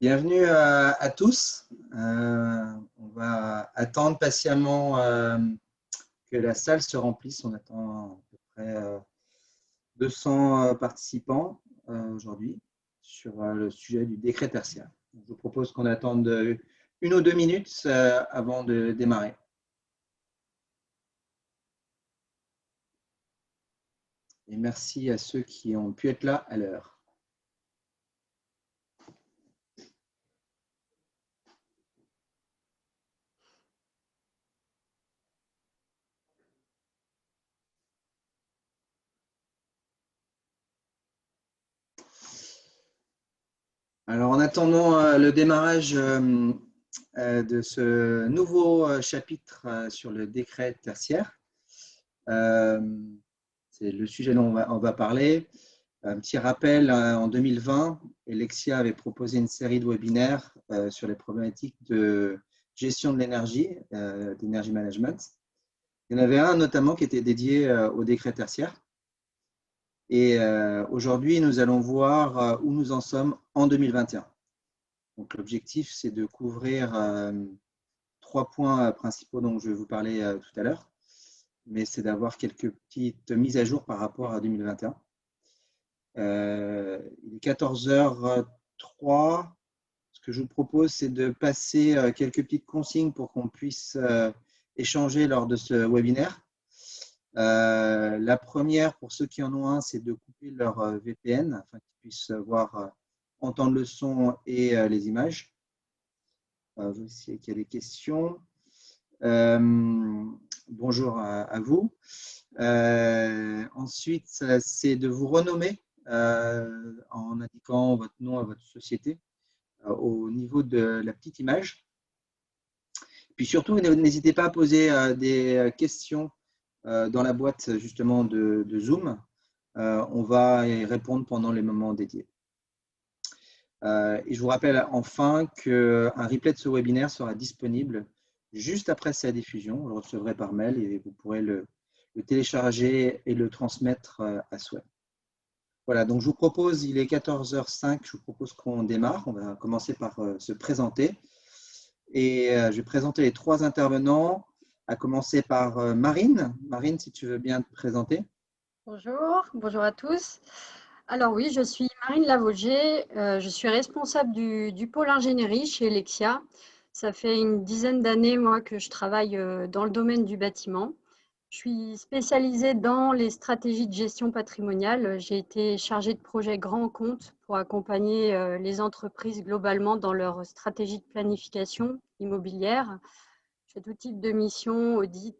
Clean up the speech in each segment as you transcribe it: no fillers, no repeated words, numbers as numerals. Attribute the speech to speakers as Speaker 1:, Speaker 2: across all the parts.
Speaker 1: Bienvenue à tous. On va attendre patiemment que la salle se remplisse. On attend à peu près 200 participants aujourd'hui sur le sujet du décret tertiaire. Je vous propose qu'on attende 1 ou 2 minutes avant de démarrer. Et merci à ceux qui ont pu être là à l'heure. Alors, en attendant le démarrage de ce nouveau chapitre sur le décret tertiaire, c'est le sujet dont on va parler. Un petit rappel, en 2020, Helexia avait proposé une série de webinaires sur les problématiques de gestion de l'énergie, d'énergie management. Il y en avait un notamment qui était dédié au décret tertiaire. Et aujourd'hui, nous allons voir où nous en sommes en 2021. Donc, l'objectif, c'est de couvrir 3 points principaux dont je vais vous parler tout à l'heure, mais c'est d'avoir quelques petites mises à jour par rapport à 2021. Il est 14h03. Ce que je vous propose, c'est de passer quelques petites consignes pour qu'on puisse échanger lors de ce webinaire. La première, pour ceux qui en ont un, c'est de couper leur VPN afin qu'ils puissent entendre le son et les images. Je vais essayer qu'il y ait des questions. Bonjour à vous. Ensuite, c'est de vous renommer en indiquant votre nom à votre société au niveau de la petite image. Puis surtout, n'hésitez pas à poser des questions dans la boîte justement de Zoom. On va y répondre pendant les moments dédiés. Et je vous rappelle enfin qu'un replay de ce webinaire sera disponible juste après sa diffusion. Vous le recevrez par mail et vous pourrez le télécharger et le transmettre à souhait. Voilà, donc je vous propose, il est 14h05, je vous propose qu'on démarre. On va commencer par se présenter. Et je vais présenter les 3 intervenants, à commencer par Marine. Marine, si tu veux bien te présenter.
Speaker 2: Bonjour à tous. Alors oui, je suis Marine Lavauger, je suis responsable du pôle ingénierie chez Helexia. Ça fait une dizaine d'années, moi, que je travaille dans le domaine du bâtiment. Je suis spécialisée dans les stratégies de gestion patrimoniale. J'ai été chargée de projet grand compte pour accompagner les entreprises globalement dans leur stratégie de planification immobilière. Je fais tout type de missions, audit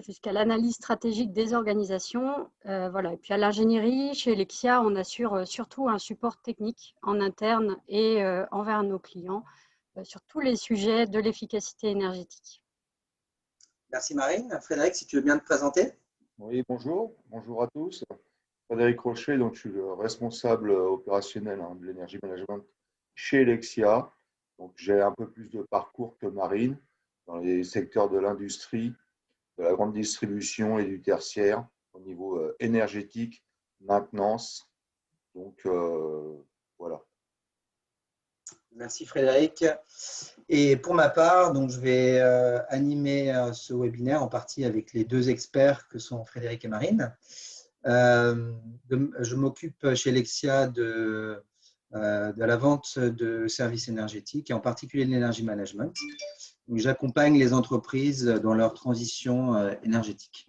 Speaker 2: jusqu'à l'analyse stratégique des organisations. Voilà. Et puis à l'ingénierie, chez Helexia, on assure surtout un support technique en interne et envers nos clients sur tous les sujets de l'efficacité énergétique.
Speaker 1: Merci Marine. Frédéric, si tu veux bien te présenter.
Speaker 3: Oui, bonjour à tous. Frédéric Rochet, donc je suis le responsable opérationnel de l'énergie management chez Helexia. Donc j'ai un peu plus de parcours que Marine dans les secteurs de l'industrie, de la grande distribution et du tertiaire au niveau énergétique, maintenance. Donc voilà.
Speaker 1: Merci Frédéric. Et pour ma part, donc, je vais animer ce webinaire en partie avec les 2 experts que sont Frédéric et Marine. Je m'occupe chez Helexia de la vente de services énergétiques et en particulier de l'énergie management. J'accompagne les entreprises dans leur transition énergétique.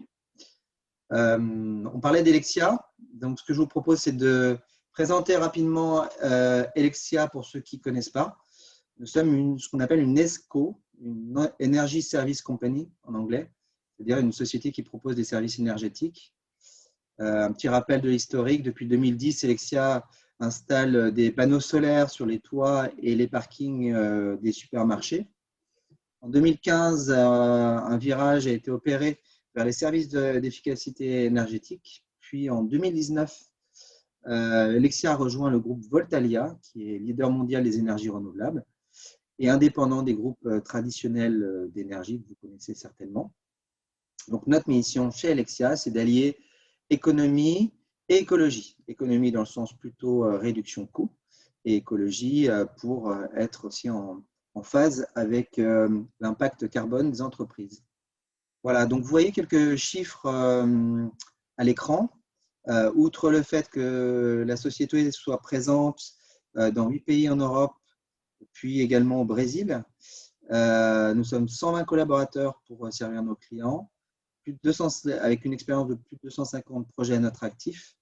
Speaker 1: On parlait d'Helexia, donc ce que je vous propose, c'est de présenter rapidement Helexia pour ceux qui ne connaissent pas. Nous sommes ce qu'on appelle une ESCO, une Energy Service Company en anglais, c'est-à-dire une société qui propose des services énergétiques. Un petit rappel de l'historique, depuis 2010, Helexia installe des panneaux solaires sur les toits et les parkings des supermarchés. En 2015, un virage a été opéré vers les services d'efficacité énergétique. Puis en 2019, Helexia a rejoint le groupe Voltalia, qui est leader mondial des énergies renouvelables et indépendant des groupes traditionnels d'énergie que vous connaissez certainement. Donc notre mission chez Helexia, c'est d'allier économie et écologie. Économie dans le sens plutôt réduction de coûts et écologie pour être aussi en phase avec l'impact carbone des entreprises. Voilà, donc vous voyez quelques chiffres à l'écran. Outre le fait que la société soit présente dans 8 pays en Europe, puis également au Brésil, nous sommes 120 collaborateurs pour servir nos clients, plus de 200, avec une expérience de plus de 250 projets à notre actif.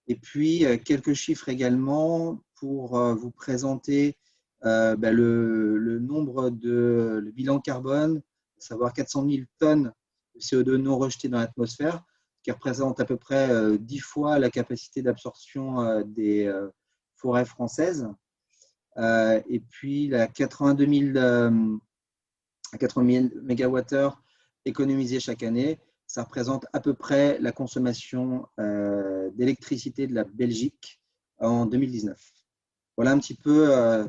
Speaker 1: Et puis, quelques chiffres également pour vous présenter le nombre le bilan carbone, à savoir 400 000 tonnes de CO2 non rejetées dans l'atmosphère, qui représente à peu près 10 fois la capacité d'absorption des forêts françaises. Et puis, la 82 000 MWh économisés chaque année, ça représente à peu près la consommation d'électricité de la Belgique en 2019. Voilà un petit peu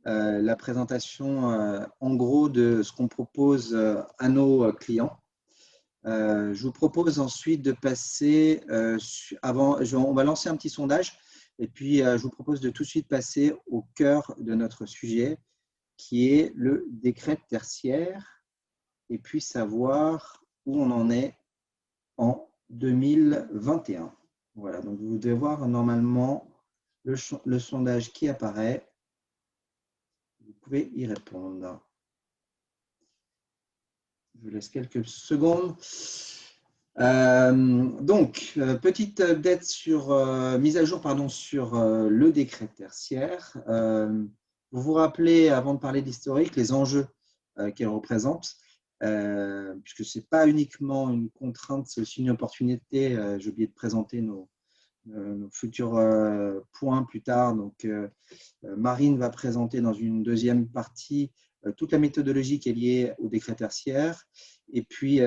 Speaker 1: la présentation en gros de ce qu'on propose à nos clients. Je vous propose ensuite de passer, on va lancer un petit sondage et puis je vous propose de tout de suite passer au cœur de notre sujet qui est le décret tertiaire et puis savoir où on en est en 2021. Voilà, donc vous devez voir normalement le sondage qui apparaît. Vous pouvez y répondre. Je vous laisse quelques secondes. Petite update mise à jour sur le décret tertiaire. Vous vous rappelez, avant de parler d'historique, les enjeux qu'elle représente, puisque ce n'est pas uniquement une contrainte, c'est aussi une opportunité. J'ai oublié de présenter nos futurs points plus tard. Donc, Marine va présenter dans une deuxième partie toute la méthodologie qui est liée au décret tertiaire. Et puis,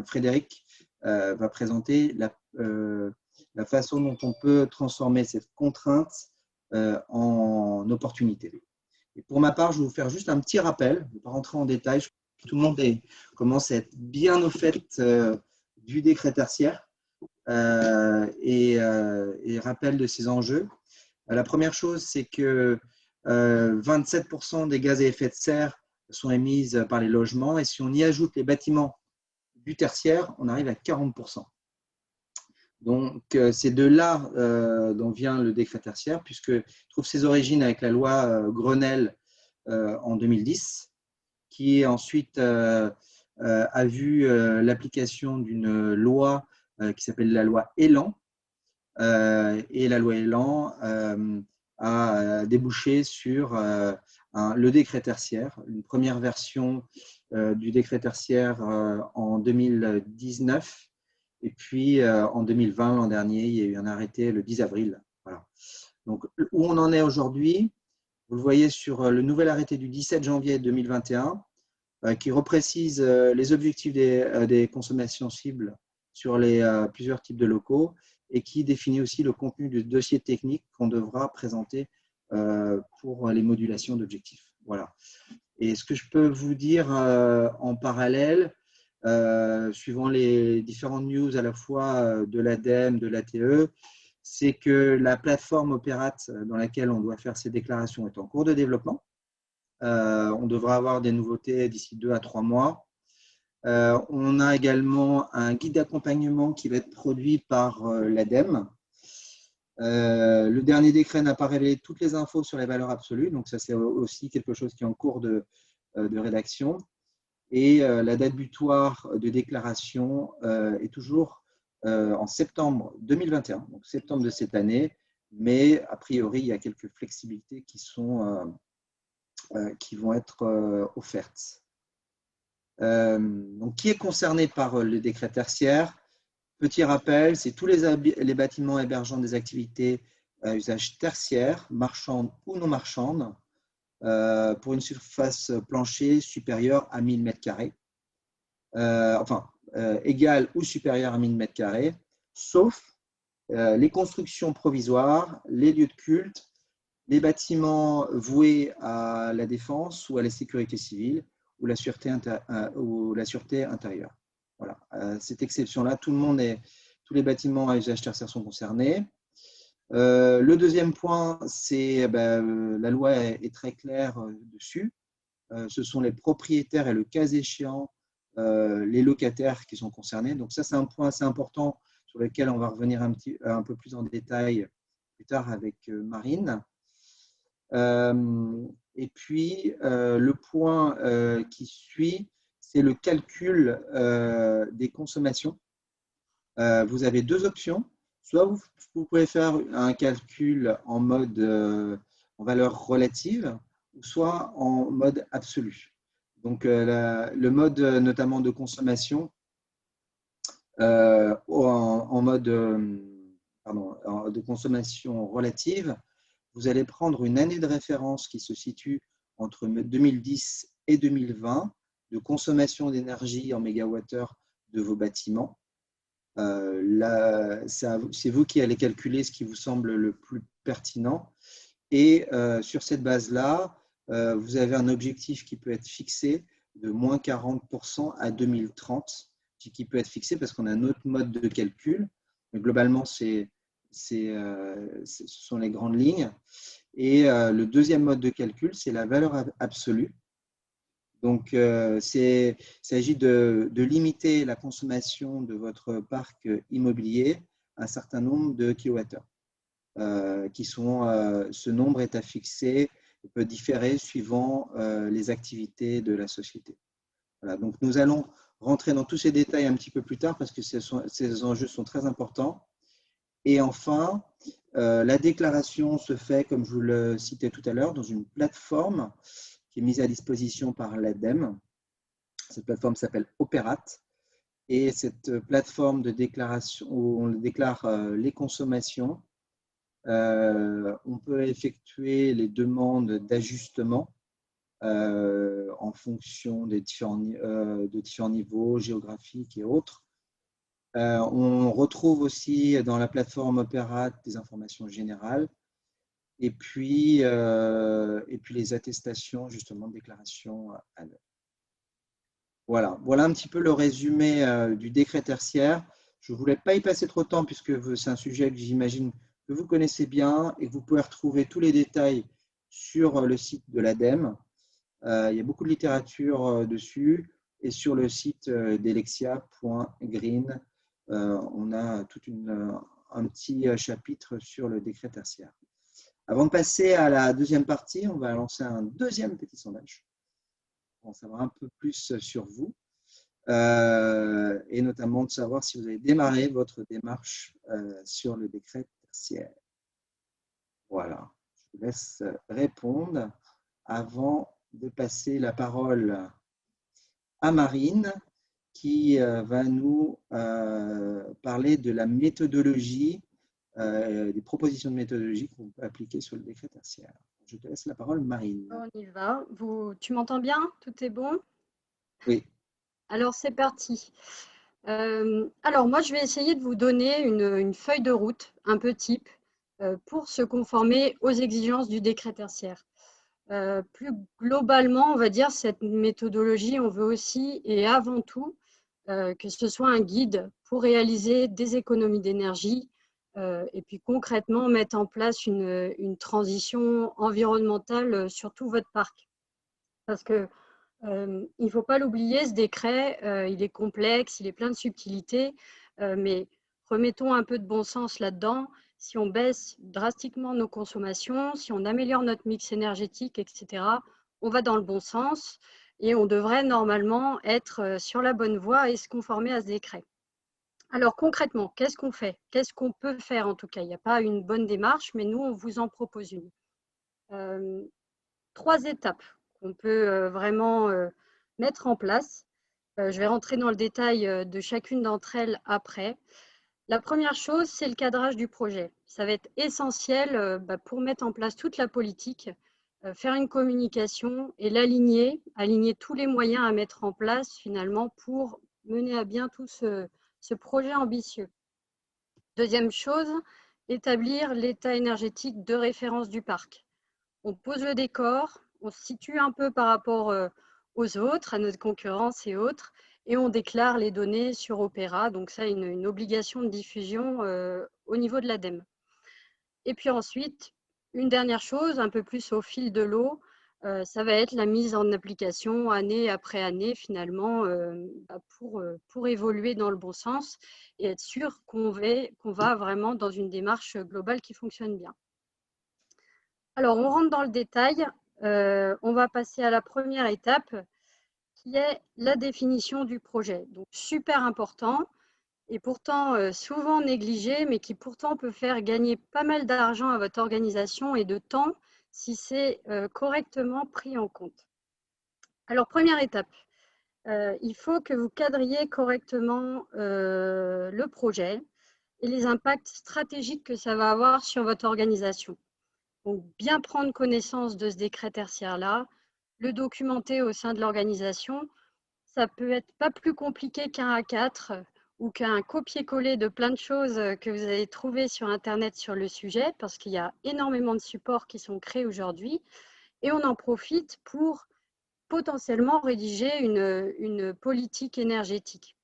Speaker 1: Frédéric va présenter la façon dont on peut transformer cette contrainte en opportunité. Et pour ma part, je vais vous faire juste un petit rappel. Je ne vais pas rentrer en détail. Tout le monde commence à être bien au fait du décret tertiaire et rappel de ces enjeux. La première chose, c'est que 27% des gaz à effet de serre sont émis par les logements et si on y ajoute les bâtiments du tertiaire, on arrive à 40%. Donc, c'est de là dont vient le décret tertiaire, puisqu'il trouve ses origines avec la loi Grenelle en 2010, qui ensuite a vu l'application d'une loi qui s'appelle la loi Elan. Et la loi Elan a débouché sur le décret tertiaire, une première version du décret tertiaire en 2019. Et puis, en 2020, l'an dernier, il y a eu un arrêté le 10 avril. Voilà. Donc, où on en est aujourd'hui, vous le voyez sur le nouvel arrêté du 17 janvier 2021, qui reprécise les objectifs des consommations cibles sur plusieurs types de locaux et qui définit aussi le contenu du dossier technique qu'on devra présenter pour les modulations d'objectifs. Voilà. Et ce que je peux vous dire en parallèle, suivant les différentes news à la fois de l'ADEME, de l'ATE, c'est que la plateforme Opérate dans laquelle on doit faire ces déclarations est en cours de développement. On devra avoir des nouveautés d'ici 2 à 3 mois. On a également un guide d'accompagnement qui va être produit par l'ADEME. Le dernier décret n'a pas révélé toutes les infos sur les valeurs absolues, donc ça c'est aussi quelque chose qui est en cours de rédaction. Et la date butoir de déclaration est toujours en septembre 2021, donc septembre de cette année, mais a priori il y a quelques flexibilités qui vont être offertes. Donc, qui est concerné par le décret tertiaire? Petit rappel, c'est tous les bâtiments hébergeant des activités à usage tertiaire, marchandes ou non marchandes, pour une surface plancher supérieure à 1000 m², égale ou supérieure à 1000 m², sauf les constructions provisoires, les lieux de culte, les bâtiments voués à la défense ou à la sécurité civile ou la sûreté intérieure. Voilà. Cette exception-là, tous les bâtiments à usage tertiaire sont concernés. Le deuxième point, c'est la loi est très claire dessus. Ce sont les propriétaires et le cas échéant, les locataires qui sont concernés. Donc ça, c'est un point assez important sur lequel on va revenir un peu plus en détail plus tard avec Marine. Et puis, le point qui suit, c'est le calcul des consommations. Vous avez deux options. Soit vous pouvez faire un calcul en mode en valeur relative, soit en mode absolu. Donc, le mode notamment de consommation en mode de consommation relative, vous allez prendre une année de référence qui se situe entre 2010 et 2020 de consommation d'énergie en mégawattheure de vos bâtiments. C'est vous qui allez calculer ce qui vous semble le plus pertinent. Et sur cette base-là, vous avez un objectif qui peut être fixé de moins 40% à 2030, qui peut être fixé parce qu'on a un autre mode de calcul. Mais globalement, ce sont les grandes lignes. Et le deuxième mode de calcul, c'est la valeur absolue. Donc, il s'agit de limiter la consommation de votre parc immobilier à un certain nombre de kilowattheures. Ce nombre est à fixer, il peut différer suivant les activités de la société. Voilà, donc nous allons rentrer dans tous ces détails un petit peu plus tard parce que ces enjeux sont très importants. Et enfin, la déclaration se fait, comme je vous le citais tout à l'heure, dans une plateforme qui est mise à disposition par l'ADEME. Cette plateforme s'appelle Operat. Et cette plateforme de déclaration où on déclare les consommations, on peut effectuer les demandes d'ajustement en fonction de différents niveaux géographiques et autres. On retrouve aussi dans la plateforme Operat des informations générales et puis les attestations justement de déclaration annuelle. Voilà un petit peu le résumé du décret tertiaire. Je ne voulais pas y passer trop de temps puisque c'est un sujet que j'imagine que vous connaissez bien et que vous pouvez retrouver tous les détails sur le site de l'ADEME. Il y a beaucoup de littérature dessus et sur le site delexia.green, on a tout un petit chapitre sur le décret tertiaire. Avant de passer à la deuxième partie, on va lancer un deuxième petit sondage pour en savoir un peu plus sur vous et notamment de savoir si vous avez démarré votre démarche sur le décret tertiaire. Voilà, je vous laisse répondre avant de passer la parole à Marine qui va nous parler de la méthodologie, des propositions de méthodologie qu'on peut appliquer sur le décret tertiaire. Je te laisse la parole, Marine.
Speaker 2: On y va. Tu m'entends bien? Tout est bon?
Speaker 1: Oui.
Speaker 2: Alors, c'est parti. Alors, moi, je vais essayer de vous donner une feuille de route, un peu type, pour se conformer aux exigences du décret tertiaire. Plus globalement, on va dire, cette méthodologie, on veut aussi et avant tout que ce soit un guide pour réaliser des économies d'énergie et puis concrètement mettre en place une transition environnementale sur tout votre parc. Parce que il ne faut pas l'oublier, ce décret, il est complexe, il est plein de subtilités, mais remettons un peu de bon sens là-dedans. Si on baisse drastiquement nos consommations, si on améliore notre mix énergétique, etc., on va dans le bon sens et on devrait normalement être sur la bonne voie et se conformer à ce décret. Alors concrètement, qu'est-ce qu'on fait? Qu'est-ce qu'on peut faire en tout cas? Il n'y a pas une bonne démarche, mais nous, on vous en propose une. 3 étapes qu'on peut vraiment mettre en place. Je vais rentrer dans le détail de chacune d'entre elles après. La première chose, c'est le cadrage du projet. Ça va être essentiel pour mettre en place toute la politique, faire une communication et aligner tous les moyens à mettre en place finalement pour mener à bien tout ce projet ambitieux. Deuxième chose, établir l'état énergétique de référence du parc. On pose le décor, on se situe un peu par rapport aux autres, à notre concurrence et autres, et on déclare les données sur Opera. Donc ça, une obligation de diffusion au niveau de l'ADEME. Et puis ensuite, une dernière chose, un peu plus au fil de l'eau, ça va être la mise en application année après année finalement pour évoluer dans le bon sens et être sûr qu'on va vraiment dans une démarche globale qui fonctionne bien. Alors, on rentre dans le détail. On va passer à la première étape qui est la définition du projet. Donc, super important et pourtant souvent négligé, mais qui pourtant peut faire gagner pas mal d'argent à votre organisation et de temps si c'est correctement pris en compte. Alors, première étape, il faut que vous cadriez correctement le projet et les impacts stratégiques que ça va avoir sur votre organisation. Donc, bien prendre connaissance de ce décret tertiaire-là, le documenter au sein de l'organisation. Ça peut être pas plus compliqué qu'un A4 ou qu'un copier-coller de plein de choses que vous allez trouver sur Internet sur le sujet, parce qu'il y a énormément de supports qui sont créés aujourd'hui. Et on en profite pour potentiellement rédiger une politique énergétique.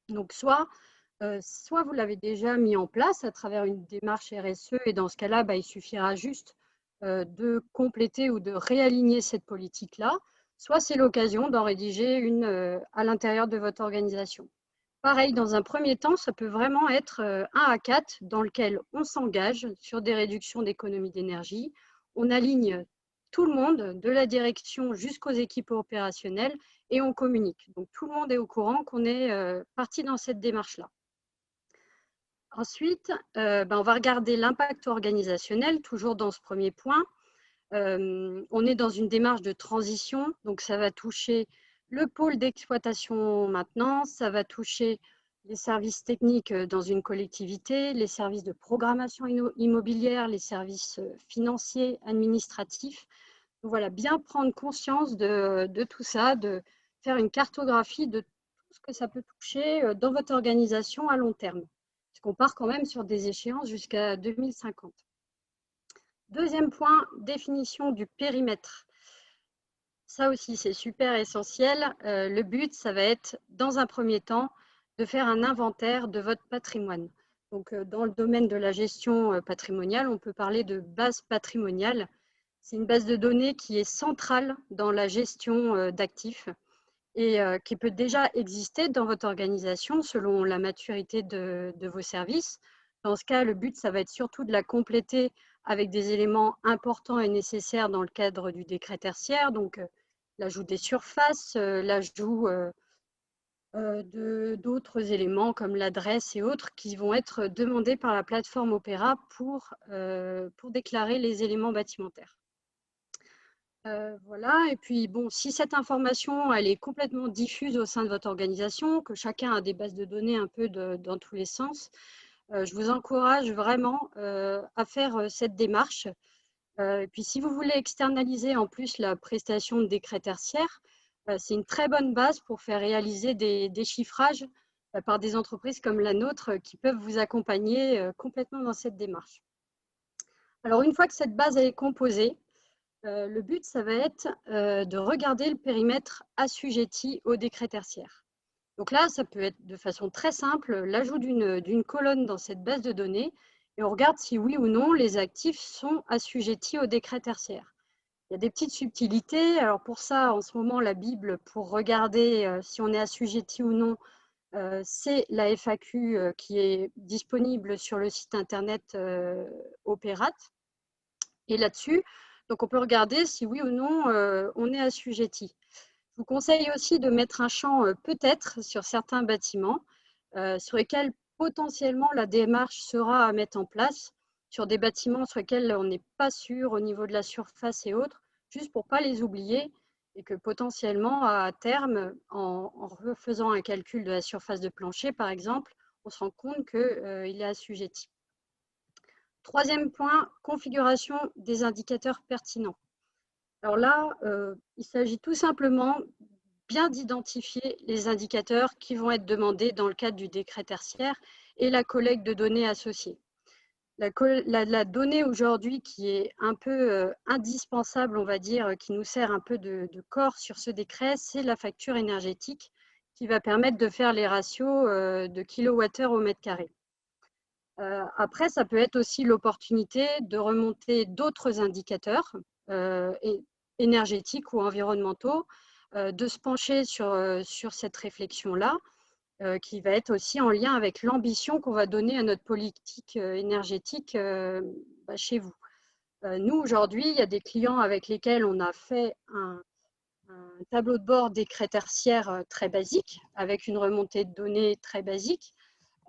Speaker 2: Donc, soit vous l'avez déjà mis en place à travers une démarche RSE, et dans ce cas-là, il suffira juste de compléter ou de réaligner cette politique-là, soit c'est l'occasion d'en rédiger une à l'intérieur de votre organisation. Pareil, dans un premier temps, ça peut vraiment être un A4 dans lequel on s'engage sur des réductions d'économie d'énergie, on aligne tout le monde, de la direction jusqu'aux équipes opérationnelles, et on communique. Donc tout le monde est au courant qu'on est parti dans cette démarche-là. Ensuite, on va regarder l'impact organisationnel, toujours dans ce premier point. On est dans une démarche de transition, donc ça va toucher le pôle d'exploitation maintenance, ça va toucher les services techniques dans une collectivité, les services de programmation immobilière, les services financiers, administratifs. Donc voilà, bien prendre conscience de tout ça, de faire une cartographie de tout ce que ça peut toucher dans votre organisation à long terme. Parce qu'on part quand même sur des échéances jusqu'à 2050. Deuxième point, définition du périmètre. Ça aussi, c'est super essentiel. Le but, ça va être, dans un premier temps, de faire un inventaire de votre patrimoine. Donc, dans le domaine de la gestion patrimoniale, on peut parler de base patrimoniale. C'est une base de données qui est centrale dans la gestion d'actifs et qui peut déjà exister dans votre organisation selon la maturité de vos services. Dans ce cas, le but, ça va être surtout de la compléter avec des éléments importants et nécessaires dans le cadre du décret tertiaire, donc l'ajout des surfaces, l'ajout d'autres éléments comme l'adresse et autres qui vont être demandés par la plateforme Opera pour déclarer les éléments bâtimentaires. Voilà, et puis bon, si cette information elle est complètement diffuse au sein de votre organisation, que chacun a des bases de données un peu dans tous les sens, je vous encourage vraiment à faire cette démarche. Et puis si vous voulez externaliser en plus la prestation de décret tertiaire, c'est une très bonne base pour faire réaliser des chiffrages par des entreprises comme la nôtre qui peuvent vous accompagner complètement dans cette démarche. Alors une fois que cette base est composée, le but, ça va être de regarder le périmètre assujetti au décret tertiaire. Donc là, ça peut être de façon très simple l'ajout d'une colonne dans cette base de données et on regarde si oui ou non les actifs sont assujettis au décret tertiaire. Il y a des petites subtilités. Alors pour ça, en ce moment, la Bible, pour regarder si on est assujetti ou non, c'est la FAQ qui est disponible sur le site internet Opérat. Et là-dessus, donc on peut regarder si oui ou non on est assujetti. Je vous conseille aussi de mettre un champ peut-être sur certains bâtiments sur lesquels potentiellement la démarche sera à mettre en place, sur des bâtiments sur lesquels on n'est pas sûr au niveau de la surface et autres, juste pour ne pas les oublier et que potentiellement à terme, en refaisant un calcul de la surface de plancher par exemple, on se rend compte qu'il est assujetti. Troisième point, configuration des indicateurs pertinents. Alors là, il s'agit tout simplement bien d'identifier les indicateurs qui vont être demandés dans le cadre du décret tertiaire et la collecte de données associées. La donnée aujourd'hui qui est un peu indispensable, on va dire, qui nous sert un peu de corps sur ce décret, c'est la facture énergétique qui va permettre de faire les ratios de kilowattheure au mètre carré. Après, ça peut être aussi l'opportunité de remonter d'autres indicateurs énergétiques ou environnementaux, de se pencher sur cette réflexion-là, qui va être aussi en lien avec l'ambition qu'on va donner à notre politique énergétique chez vous. Nous, aujourd'hui, il y a des clients avec lesquels on a fait un tableau de bord des crêtes tertiaires très basique, avec une remontée de données très basique.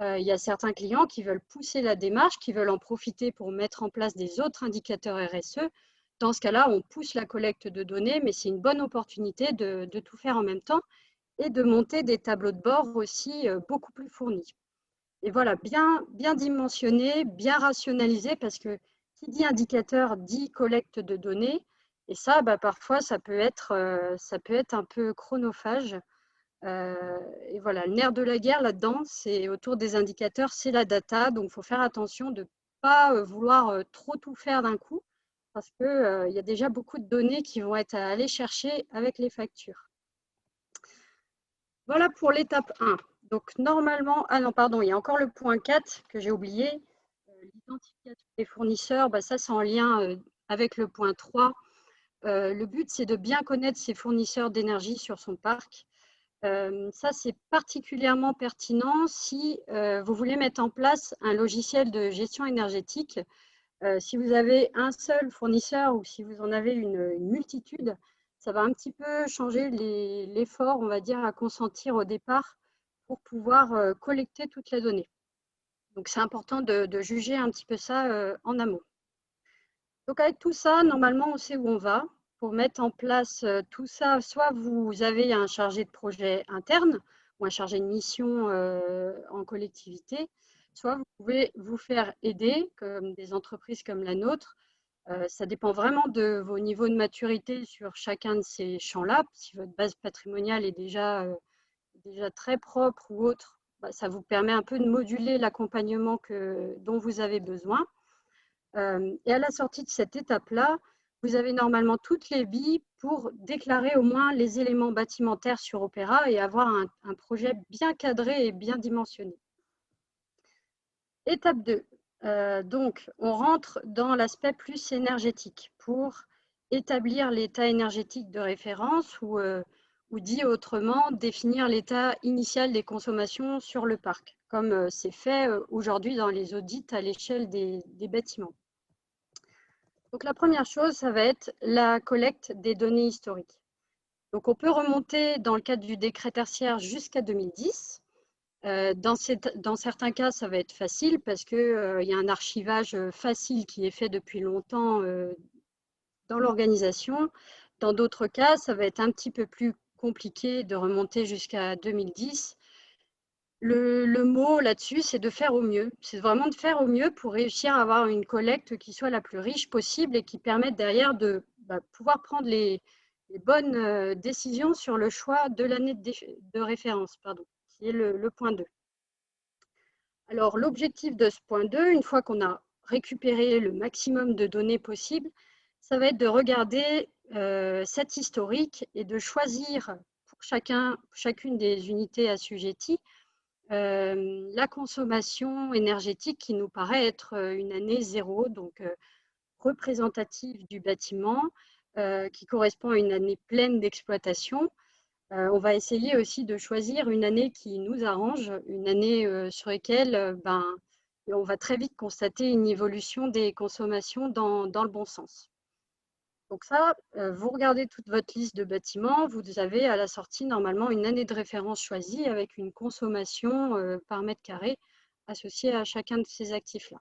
Speaker 2: Il y a certains clients qui veulent pousser la démarche, qui veulent en profiter pour mettre en place des autres indicateurs RSE. Dans ce cas-là, on pousse la collecte de données, mais c'est une bonne opportunité de tout faire en même temps et de monter des tableaux de bord aussi beaucoup plus fournis. Et voilà, bien dimensionné, bien rationalisé, parce que qui dit indicateur dit collecte de données. Et ça, parfois, ça peut être un peu chronophage. Et voilà, le nerf de la guerre là-dedans, c'est autour des indicateurs, c'est la data. Donc, il faut faire attention de ne pas vouloir trop tout faire d'un coup, parce qu'il y a déjà beaucoup de données qui vont être à aller chercher avec les factures. Voilà pour l'étape 1. Donc, normalement, ah non, pardon, il y a encore le point 4 que j'ai oublié. L'identification des fournisseurs, ça, c'est en lien avec le point 3. Le but, c'est de bien connaître ses fournisseurs d'énergie sur son parc. Ça, c'est particulièrement pertinent si vous voulez mettre en place un logiciel de gestion énergétique. Si vous avez un seul fournisseur ou si vous en avez une multitude, ça va un petit peu changer l'effort, on va dire, à consentir au départ pour pouvoir collecter toutes les données. Donc, c'est important de juger un petit peu ça en amont. Donc, avec tout ça, normalement, on sait où on va. Pour mettre en place tout ça, soit vous avez un chargé de projet interne ou un chargé de mission en collectivité, soit vous pouvez vous faire aider, comme des entreprises comme la nôtre. Ça dépend vraiment de vos niveaux de maturité sur chacun de ces champs-là. Si votre base patrimoniale est déjà très propre ou autre, ça vous permet un peu de moduler l'accompagnement dont vous avez besoin. Et à la sortie de cette étape-là, vous avez normalement toutes les billes pour déclarer au moins les éléments bâtimentaires sur Opera et avoir un projet bien cadré et bien dimensionné. Étape 2. Donc, on rentre dans l'aspect plus énergétique pour établir l'état énergétique de référence ou dit autrement, définir l'état initial des consommations sur le parc, comme c'est fait aujourd'hui dans les audits à l'échelle des bâtiments. Donc, la première chose, ça va être la collecte des données historiques. Donc, on peut remonter dans le cadre du décret tertiaire jusqu'à 2010. Dans certains cas, ça va être facile parce qu'il y a un archivage facile qui est fait depuis longtemps dans l'organisation. Dans d'autres cas, ça va être un petit peu plus compliqué de remonter jusqu'à 2010. Le mot là-dessus, c'est de faire au mieux. C'est vraiment de faire au mieux pour réussir à avoir une collecte qui soit la plus riche possible et qui permette derrière de pouvoir prendre les bonnes décisions sur le choix de l'année de référence, qui est le point 2. Alors, l'objectif de ce point 2, une fois qu'on a récupéré le maximum de données possibles, ça va être de regarder cet historique et de choisir pour chacune des unités assujetties la consommation énergétique qui nous paraît être une année 0, donc représentative du bâtiment, qui correspond à une année pleine d'exploitation. On va essayer aussi de choisir une année qui nous arrange, une année sur laquelle on va très vite constater une évolution des consommations dans le bon sens. Donc ça, vous regardez toute votre liste de bâtiments, vous avez à la sortie normalement une année de référence choisie avec une consommation par mètre carré associée à chacun de ces actifs-là.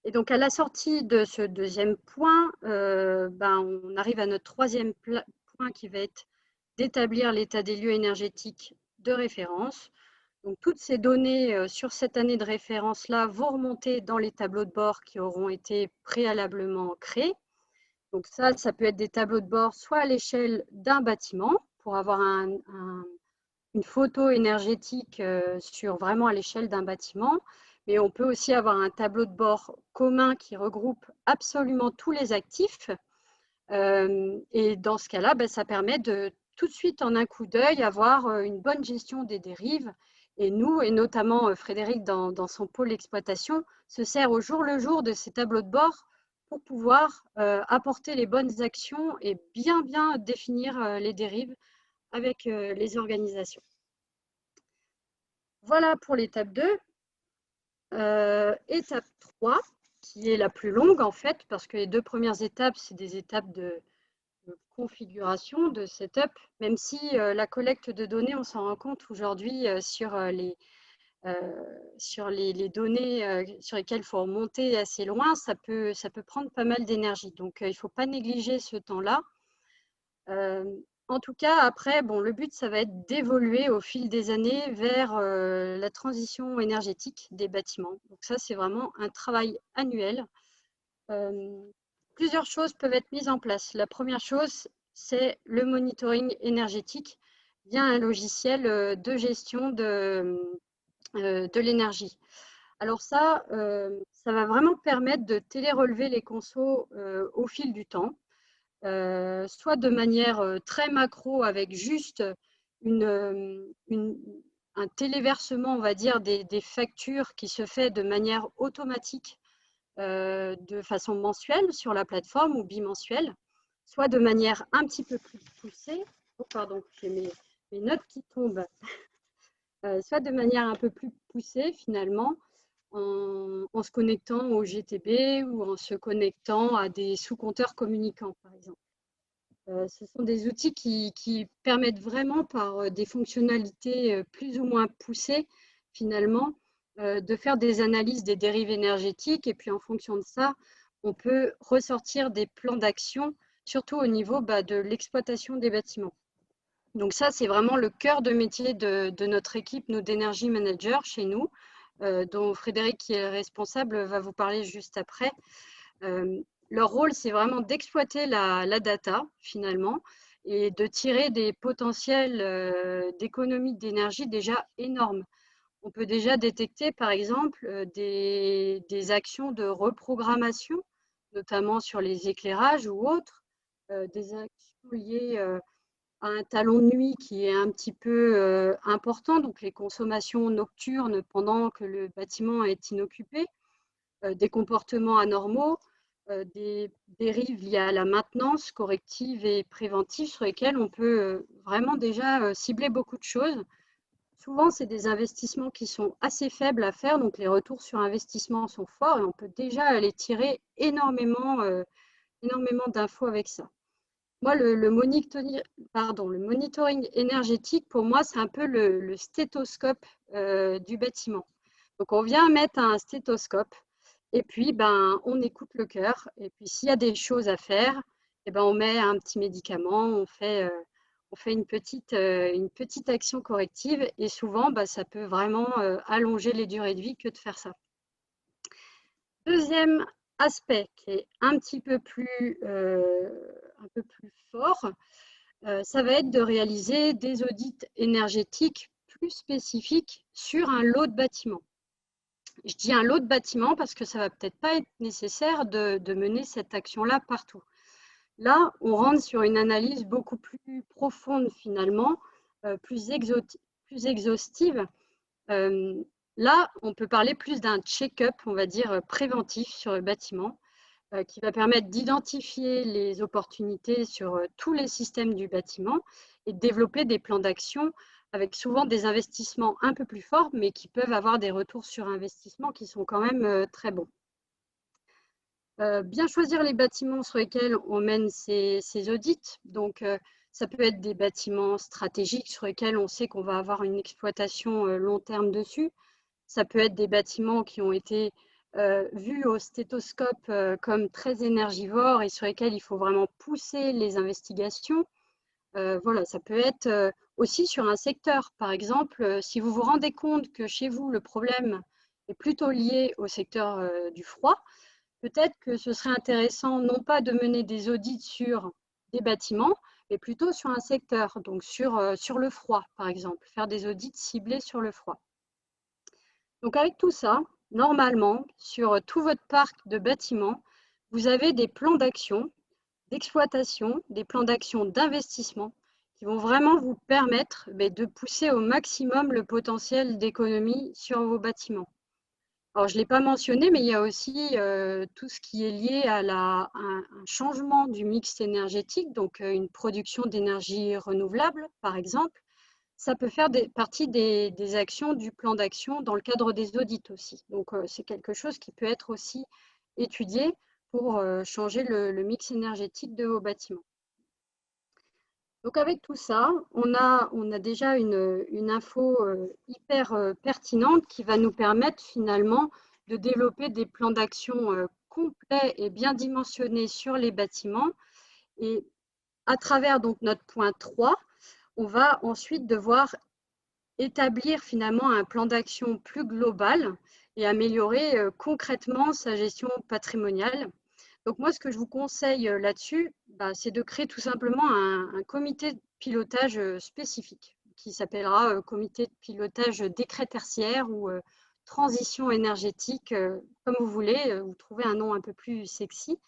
Speaker 2: Et donc à la sortie de ce deuxième point, on arrive à notre troisième point qui va être d'établir l'état des lieux énergétiques de référence. Donc toutes ces données sur cette année de référence-là vont remonter dans les tableaux de bord qui auront été préalablement créés. Donc ça peut être des tableaux de bord soit à l'échelle d'un bâtiment pour avoir une photo énergétique vraiment à l'échelle d'un bâtiment, mais on peut aussi avoir un tableau de bord commun qui regroupe absolument tous les actifs. Et dans ce cas-là, ça permet de tout de suite en un coup d'œil avoir une bonne gestion des dérives Et nous, et notamment Frédéric dans son pôle exploitation, se sert au jour le jour de ces tableaux de bord pour pouvoir apporter les bonnes actions et bien définir les dérives avec les organisations. Voilà pour l'étape 2. Étape 3, qui est la plus longue en fait, parce que les 2 premières étapes, c'est des étapes de configuration, de setup, même si la collecte de données, on s'en rend compte aujourd'hui sur les données sur lesquelles il faut remonter assez loin, ça peut prendre pas mal d'énergie. Donc, il ne faut pas négliger ce temps-là. En tout cas, après, bon, le but, ça va être d'évoluer au fil des années vers la transition énergétique des bâtiments. Donc ça, c'est vraiment un travail annuel. Plusieurs choses peuvent être mises en place. La première chose, c'est le monitoring énergétique via un logiciel de gestion de l'énergie. Alors ça, ça va vraiment permettre de télérelever les consos au fil du temps, soit de manière très macro avec juste un téléversement, on va dire, des factures qui se fait de manière automatique de façon mensuelle sur la plateforme ou bimensuelle, soit de manière un petit peu plus poussée. Oh, pardon, j'ai mes notes qui tombent. Soit de manière un peu plus poussée finalement, en se connectant au GTB ou en se connectant à des sous-compteurs communicants, par exemple. Ce sont des outils qui permettent vraiment, par des fonctionnalités plus ou moins poussées, finalement, de faire des analyses des dérives énergétiques. Et puis, en fonction de ça, on peut ressortir des plans d'action, surtout au niveau de l'exploitation des bâtiments. Donc ça, c'est vraiment le cœur de métier de notre équipe, nous, d'Energy Manager chez nous, dont Frédéric, qui est responsable, va vous parler juste après. Leur rôle, c'est vraiment d'exploiter la data, finalement, et de tirer des potentiels d'économie d'énergie déjà énormes. On peut déjà détecter, par exemple, des actions de reprogrammation, notamment sur les éclairages ou autres, des actions liées à un talon de nuit qui est un petit peu important, donc les consommations nocturnes pendant que le bâtiment est inoccupé, des comportements anormaux, des dérives liées à la maintenance corrective et préventive sur lesquelles on peut vraiment déjà cibler beaucoup de choses. Souvent, c'est des investissements qui sont assez faibles à faire, donc les retours sur investissement sont forts et on peut déjà aller tirer énormément d'infos avec ça. Moi, le monitoring énergétique, pour moi, c'est un peu le stéthoscope du bâtiment. Donc, on vient mettre un stéthoscope et puis, on écoute le cœur. Et puis, s'il y a des choses à faire, on met un petit médicament, on fait une petite action corrective. Et souvent, ça peut vraiment allonger les durées de vie que de faire ça. Deuxième aspect qui est un peu plus fort, ça va être de réaliser des audits énergétiques plus spécifiques sur un lot de bâtiments. Je dis un lot de bâtiments parce que ça ne va peut-être pas être nécessaire de mener cette action-là partout. Là, on rentre sur une analyse beaucoup plus profonde finalement, plus exhaustive. Là, on peut parler plus d'un check-up, on va dire, préventif sur le bâtiment, qui va permettre d'identifier les opportunités sur tous les systèmes du bâtiment et de développer des plans d'action avec souvent des investissements un peu plus forts, mais qui peuvent avoir des retours sur investissement qui sont quand même très bons. Bien choisir les bâtiments sur lesquels on mène ces audits. Donc, ça peut être des bâtiments stratégiques sur lesquels on sait qu'on va avoir une exploitation long terme dessus. Ça peut être des bâtiments qui ont été vus au stéthoscope comme très énergivores et sur lesquels il faut vraiment pousser les investigations. Voilà, ça peut être aussi sur un secteur. Par exemple, si vous vous rendez compte que chez vous, le problème est plutôt lié au secteur du froid, peut-être que ce serait intéressant non pas de mener des audits sur des bâtiments, mais plutôt sur un secteur, donc sur le froid, par exemple, faire des audits ciblés sur le froid. Donc avec tout ça, normalement, sur tout votre parc de bâtiments, vous avez des plans d'action, d'exploitation, des plans d'action d'investissement qui vont vraiment vous permettre de pousser au maximum le potentiel d'économie sur vos bâtiments. Alors, je ne l'ai pas mentionné, mais il y a aussi tout ce qui est lié à un changement du mix énergétique, donc une production d'énergie renouvelable, par exemple. Ça peut faire partie des actions du plan d'action dans le cadre des audits aussi. Donc, c'est quelque chose qui peut être aussi étudié pour changer le mix énergétique de vos bâtiments. Donc, avec tout ça, on a déjà une info hyper pertinente qui va nous permettre finalement de développer des plans d'action complets et bien dimensionnés sur les bâtiments. Et à travers donc notre point 3, on va ensuite devoir établir finalement un plan d'action plus global et améliorer concrètement sa gestion patrimoniale. Donc moi, ce que je vous conseille là-dessus, c'est de créer tout simplement un comité de pilotage spécifique qui s'appellera comité de pilotage décret tertiaire ou transition énergétique, comme vous voulez, vous trouvez un nom un peu plus sexy.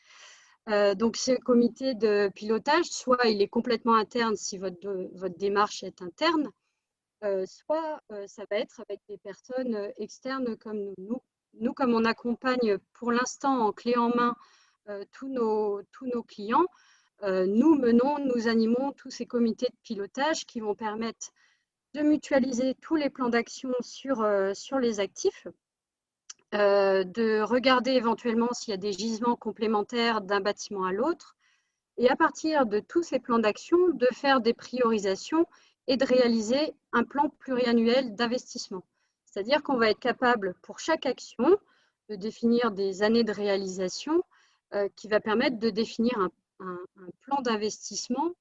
Speaker 2: Donc ce comité de pilotage, soit il est complètement interne si votre démarche est interne, soit ça va être avec des personnes externes comme nous. Nous, comme on accompagne pour l'instant en clé en main tous nos clients, nous animons tous ces comités de pilotage qui vont permettre de mutualiser tous les plans d'action sur les actifs, de regarder éventuellement s'il y a des gisements complémentaires d'un bâtiment à l'autre, et à partir de tous ces plans d'action, de faire des priorisations et de réaliser un plan pluriannuel d'investissement. C'est-à-dire qu'on va être capable, pour chaque action, de définir des années de réalisation qui va permettre de définir un plan d'investissement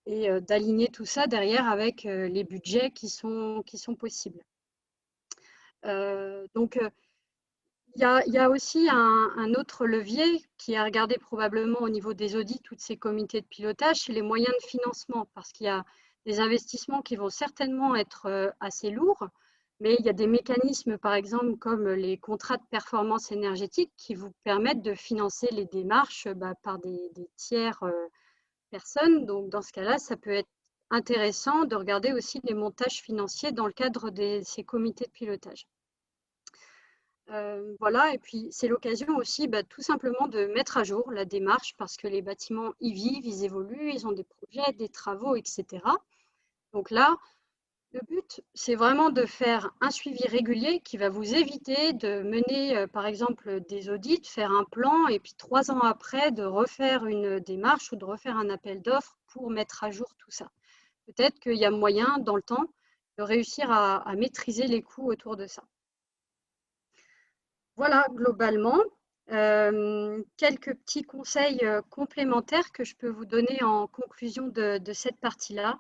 Speaker 2: et d'aligner tout ça derrière avec les budgets qui sont possibles. Donc, il y a aussi un autre levier qui est à regarder probablement au niveau des audits, tous ces comités de pilotage, c'est les moyens de financement, parce qu'il y a des investissements qui vont certainement être assez lourds, mais il y a des mécanismes, par exemple, comme les contrats de performance énergétique qui vous permettent de financer les démarches par des tiers personnes. Donc, dans ce cas-là, ça peut être intéressant de regarder aussi les montages financiers dans le cadre de ces comités de pilotage. Voilà, et puis c'est l'occasion aussi tout simplement de mettre à jour la démarche parce que les bâtiments y vivent, ils évoluent, ils ont des projets, des travaux, etc. Donc là, le but, c'est vraiment de faire un suivi régulier qui va vous éviter de mener, par exemple, des audits, faire un plan et puis 3 ans après, de refaire une démarche ou de refaire un appel d'offres pour mettre à jour tout ça. Peut-être qu'il y a moyen, dans le temps, de réussir à maîtriser les coûts autour de ça. Voilà, globalement, quelques petits conseils complémentaires que je peux vous donner en conclusion de cette partie-là.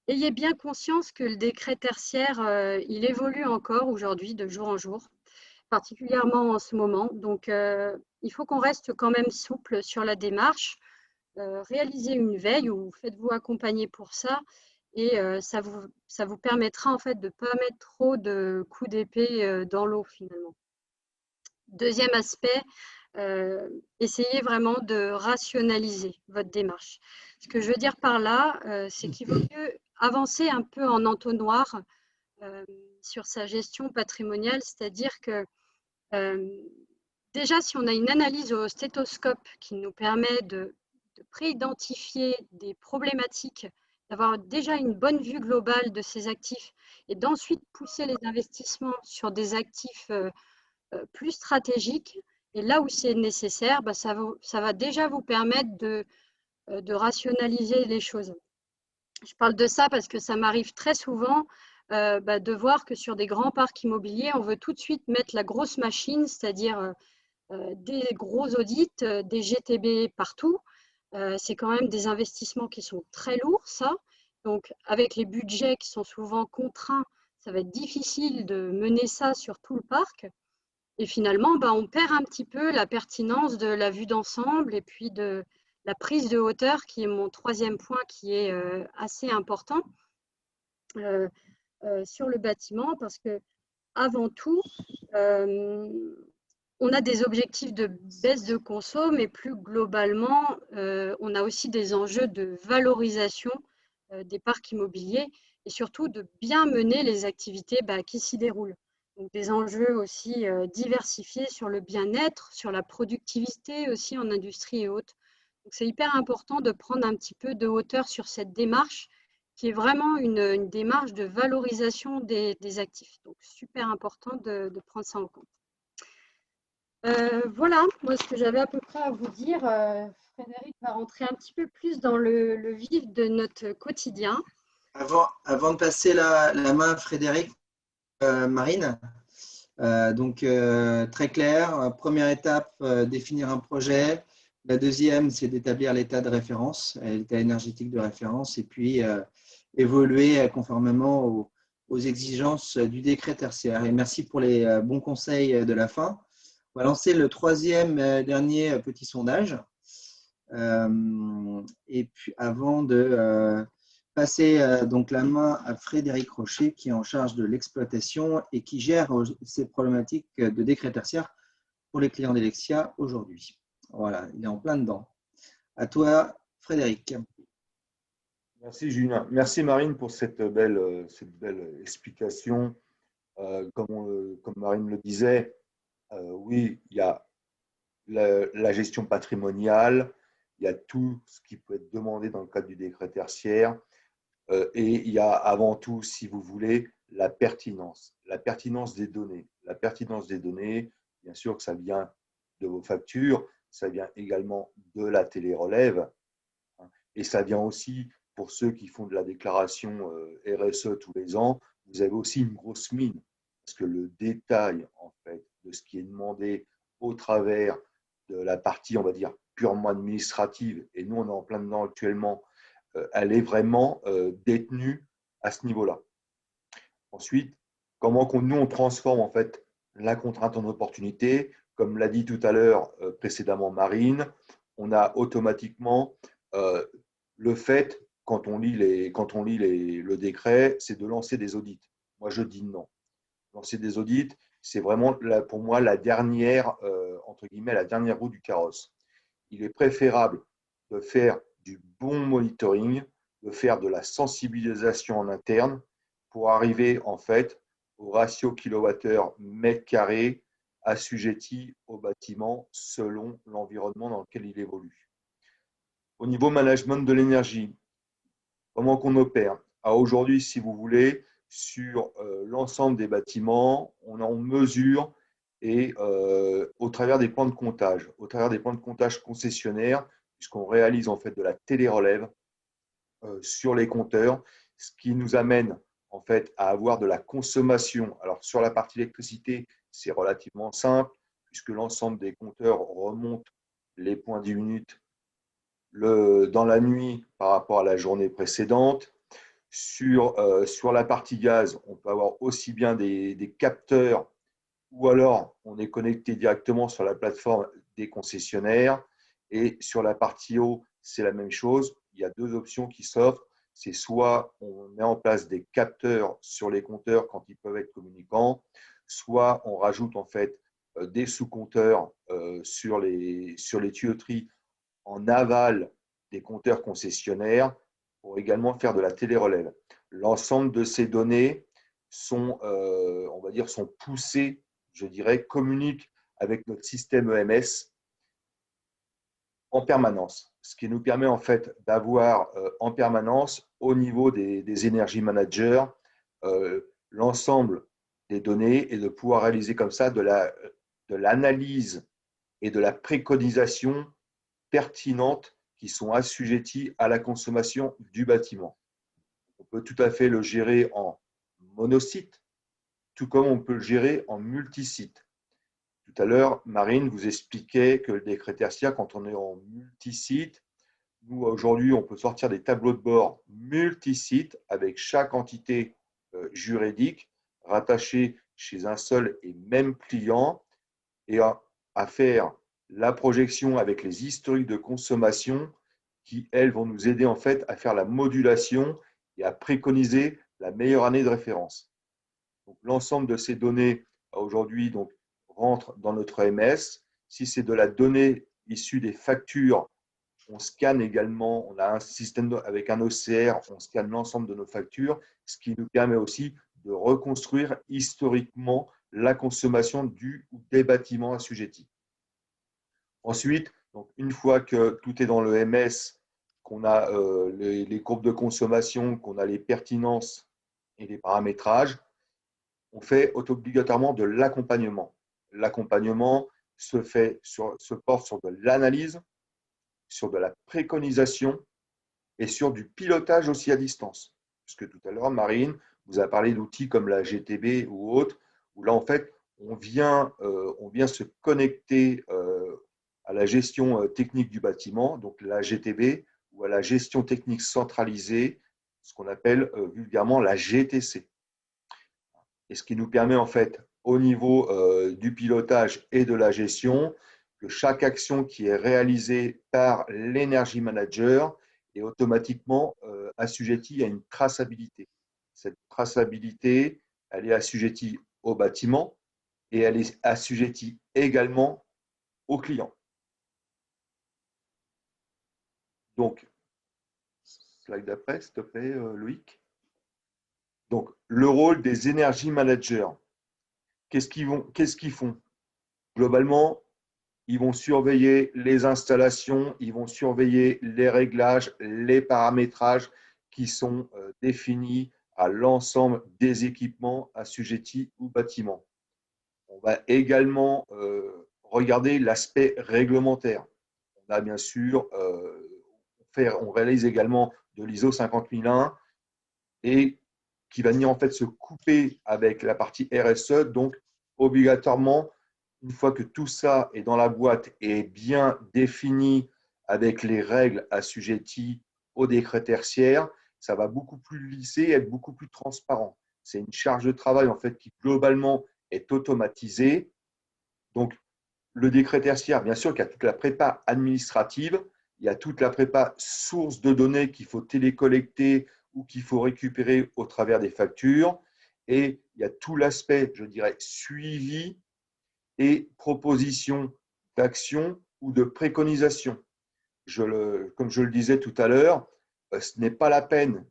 Speaker 2: Ayez bien conscience que le décret tertiaire, il évolue encore aujourd'hui, de jour en jour, particulièrement en ce moment. Donc, il faut qu'on reste quand même souple sur la démarche. Réalisez une veille ou faites-vous accompagner pour ça. Et ça vous permettra en fait de ne pas mettre trop de coups d'épée dans l'eau finalement. Deuxième aspect, essayez vraiment de rationaliser votre démarche. Ce que je veux dire par là, c'est qu'il vaut mieux avancer un peu en entonnoir sur sa gestion patrimoniale, c'est-à-dire que déjà, si on a une analyse au stéthoscope qui nous permet de pré-identifier des problématiques, d'avoir déjà une bonne vue globale de ces actifs et d'ensuite pousser les investissements sur des actifs plus stratégiques, et là où c'est nécessaire, ça va déjà vous permettre de rationaliser les choses. Je parle de ça parce que ça m'arrive très souvent de voir que sur des grands parcs immobiliers, on veut tout de suite mettre la grosse machine, c'est-à-dire des gros audits, des GTB partout. C'est quand même des investissements qui sont très lourds, ça. Donc, avec les budgets qui sont souvent contraints, ça va être difficile de mener ça sur tout le parc. Et finalement, on perd un petit peu la pertinence de la vue d'ensemble et puis de la prise de hauteur, qui est mon troisième point, qui est assez important sur le bâtiment, parce que avant tout, on a des objectifs de baisse de conso, mais plus globalement, on a aussi des enjeux de valorisation des parcs immobiliers et surtout de bien mener les activités qui s'y déroulent. Donc des enjeux aussi diversifiés sur le bien-être, sur la productivité aussi en industrie et autres. Donc c'est hyper important de prendre un petit peu de hauteur sur cette démarche qui est vraiment une démarche de valorisation des actifs. Donc super important de prendre ça en compte. Voilà, moi ce que j'avais à peu près à vous dire. Frédéric va rentrer un petit peu plus dans le vif de notre quotidien.
Speaker 1: Avant de passer la main à Frédéric, Marine, très clair, première étape, définir un projet. La deuxième, c'est d'établir l'état de référence, l'état énergétique de référence, et puis évoluer conformément aux exigences du décret tertiaire. Et merci pour les bons conseils de la fin. On va lancer le troisième dernier petit sondage. Et puis avant de passer donc la main à Frédéric Rocher, qui est en charge de l'exploitation et qui gère ces problématiques de décret tertiaire pour les clients d'Helexia aujourd'hui. Voilà, il est en plein dedans. À toi, Frédéric.
Speaker 3: Merci Julien. Merci Marine pour cette belle explication. Comme Marine le disait, oui, il y a la gestion patrimoniale, il y a tout ce qui peut être demandé dans le cadre du décret tertiaire, et il y a avant tout, si vous voulez, la pertinence des données. La pertinence des données, bien sûr que ça vient de vos factures, ça vient également de la télérelève, hein, et ça vient aussi pour ceux qui font de la déclaration RSE tous les ans, vous avez aussi une grosse mine, parce que le détail en fait de ce qui est demandé au travers de la partie, on va dire, purement administrative, et nous on est en plein dedans actuellement, elle est vraiment détenue à ce niveau-là. Ensuite, comment nous on transforme en fait la contrainte en opportunité, comme l'a dit tout à l'heure précédemment Marine, on a automatiquement le fait, quand on lit le décret, c'est de lancer des audits. Moi, je dis non. Lancer des audits, c'est vraiment pour moi la dernière, entre guillemets, la dernière roue du carrosse. Il est préférable de faire du bon monitoring, de faire de la sensibilisation en interne pour arriver en fait au ratio kilowattheure mètre carré assujetti au bâtiment selon l'environnement dans lequel il évolue. Au niveau management de l'énergie, comment qu'on opère? Aujourd'hui, si vous voulez, sur l'ensemble des bâtiments, on en mesure et au travers des plans de comptage, concessionnaires, puisqu'on réalise en fait de la télérelève sur les compteurs, ce qui nous amène en fait à avoir de la consommation. Alors sur la partie électricité, c'est relativement simple, puisque l'ensemble des compteurs remontent les points 10 minutes dans la nuit par rapport à la journée précédente. Sur la partie gaz, on peut avoir aussi bien des capteurs ou alors on est connecté directement sur la plateforme des concessionnaires. Et sur la partie eau, c'est la même chose. Il y a deux options qui s'offrent. C'est soit on met en place des capteurs sur les compteurs quand ils peuvent être communicants, soit on rajoute en fait des sous-compteurs sur les tuyauteries en aval des compteurs concessionnaires pour également faire de la télérelève. L'ensemble de ces données sont, on va dire, sont poussées, je dirais, communiquent avec notre système EMS en permanence, ce qui nous permet en fait d'avoir en permanence au niveau des énergie managers l'ensemble des données et de pouvoir réaliser comme ça de l'analyse et de la préconisation pertinentes qui sont assujetties à la consommation du bâtiment. On peut tout à fait le gérer en monosite, tout comme on peut le gérer en multisite. Tout à l'heure, Marine vous expliquait que le décret tertiaire, quand on est en multisite, nous, aujourd'hui, on peut sortir des tableaux de bord multisites avec chaque entité juridique rattachée chez un seul et même client et à faire la projection avec les historiques de consommation qui, elles, vont nous aider en fait à faire la modulation et à préconiser la meilleure année de référence. Donc, l'ensemble de ces données aujourd'hui rentre dans notre MS. Si c'est de la donnée issue des factures On scanne également, on a un système avec un OCR, on scanne l'ensemble de nos factures, ce qui nous permet aussi de reconstruire historiquement la consommation du ou des bâtiments assujettis. Ensuite, donc une fois que tout est dans le MS, qu'on a les courbes de consommation, qu'on a les pertinences et les paramétrages, on fait obligatoirement de l'accompagnement. L'accompagnement se porte sur de l'analyse, sur de la préconisation et sur du pilotage aussi à distance. Puisque tout à l'heure, Marine vous a parlé d'outils comme la GTB ou autres, où là, en fait, on vient se connecter à la gestion technique du bâtiment, donc la GTB, ou à la gestion technique centralisée, ce qu'on appelle vulgairement la GTC. Et ce qui nous permet, en fait, au niveau du pilotage et de la gestion, que chaque action qui est réalisée par l'Energy Manager est automatiquement assujettie à une traçabilité. Cette traçabilité, elle est assujettie au bâtiment et elle est assujettie également au client. Donc, slide d'après, s'il te plaît, Loïc. Donc, le rôle des Energy Managers. Qu'est-ce qu'ils font? Globalement, ils vont surveiller les installations, ils vont surveiller les réglages, les paramétrages qui sont définis à l'ensemble des équipements assujettis ou bâtiments. On va également regarder l'aspect réglementaire. On a bien sûr, on réalise également de l'ISO 50001 et qui va venir en fait se couper avec la partie RSE. Donc, obligatoirement, une fois que tout ça est dans la boîte et bien défini avec les règles assujetties au décret tertiaire, ça va beaucoup plus lisser et être beaucoup plus transparent. C'est une charge de travail en fait qui globalement est automatisée. Donc, le décret tertiaire, bien sûr, qu'il y a toute la prépa administrative, il y a toute la prépa source de données qu'il faut télécollecter ou qu'il faut récupérer au travers des factures. Et il y a tout l'aspect, je dirais, suivi et proposition d'action ou de préconisation. Comme je le disais tout à l'heure, ce n'est pas la peine,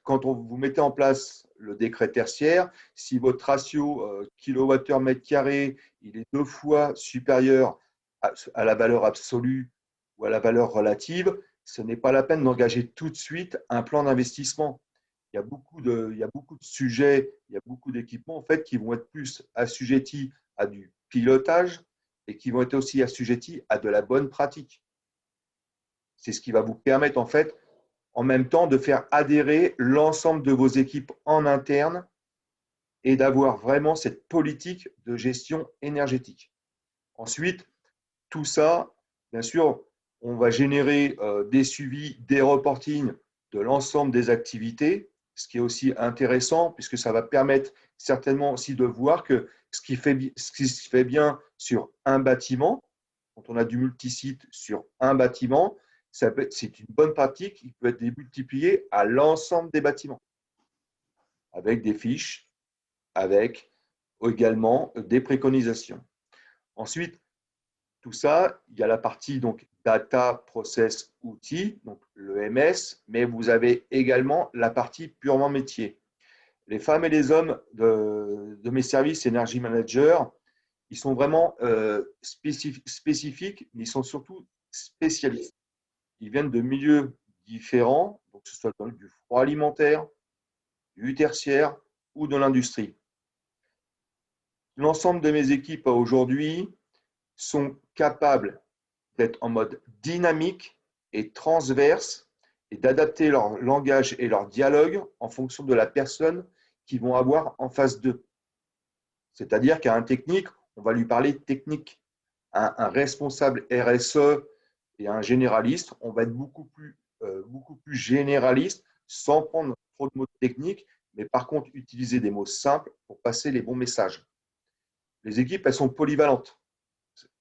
Speaker 3: quand vous mettez en place le décret tertiaire, si votre ratio kWh mètre carré il est 2 fois supérieur à la valeur absolue ou à la valeur relative, ce n'est pas la peine d'engager tout de suite un plan d'investissement. Il y a beaucoup de sujets, il y a beaucoup d'équipements en fait, qui vont être plus assujettis à du pilotage et qui vont être aussi assujettis à de la bonne pratique. C'est ce qui va vous permettre en fait, en même temps, de faire adhérer l'ensemble de vos équipes en interne et d'avoir vraiment cette politique de gestion énergétique. Ensuite, tout ça, bien sûr, on va générer des suivis, des reportings de l'ensemble des activités, ce qui est aussi intéressant puisque ça va permettre certainement aussi de voir que ce qui se fait bien sur un bâtiment, quand on a du multisite sur un bâtiment, c'est une bonne pratique qui peut être démultipliée à l'ensemble des bâtiments, avec des fiches, avec également des préconisations. Ensuite, tout ça, il y a la partie donc data, process, outils, donc le MS, mais vous avez également la partie purement métier. Les femmes et les hommes de mes services Energy Manager, ils sont vraiment spécifiques, mais ils sont surtout spécialistes. Ils viennent de milieux différents, donc que ce soit dans du froid alimentaire, du tertiaire ou de l'industrie. L'ensemble de mes équipes aujourd'hui sont capables d'être en mode dynamique et transverse et d'adapter leur langage et leur dialogue en fonction de la personne qu'ils vont avoir en face d'eux. C'est-à-dire qu'à un technique, on va lui parler technique. À un responsable RSE et à un généraliste, on va être beaucoup plus généraliste sans prendre trop de mots techniques, mais par contre utiliser des mots simples pour passer les bons messages. Les équipes, elles sont polyvalentes.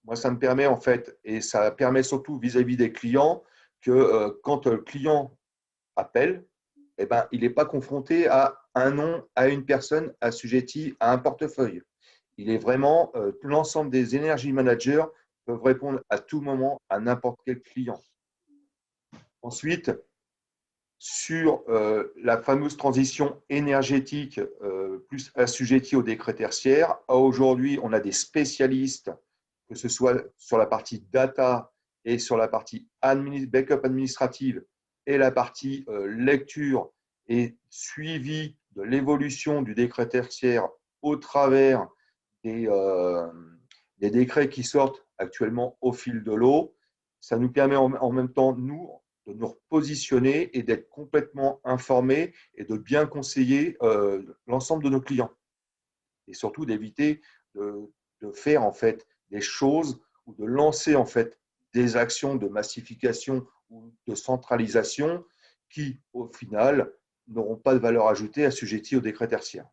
Speaker 3: Moi, ça me permet en fait, et ça permet surtout vis-à-vis des clients, que quand le client appelle, eh ben, il n'est pas confronté à un nom, à une personne assujettie à un portefeuille. Il est vraiment, l'ensemble des Energy Managers peuvent répondre à tout moment à n'importe quel client. Ensuite, sur la fameuse transition énergétique plus assujettie au décret tertiaire, aujourd'hui, on a des spécialistes, que ce soit sur la partie data et sur la partie backup administrative et la partie lecture et suivi de l'évolution du décret tertiaire au travers des décrets qui sortent actuellement au fil de l'eau. Ça nous permet en même temps, nous, de nous repositionner et d'être complètement informés et de bien conseiller l'ensemble de nos clients. Et surtout d'éviter de faire en fait des choses ou de lancer en fait des actions de massification ou de centralisation qui, au final, n'auront pas de valeur ajoutée assujettie au décret tertiaire.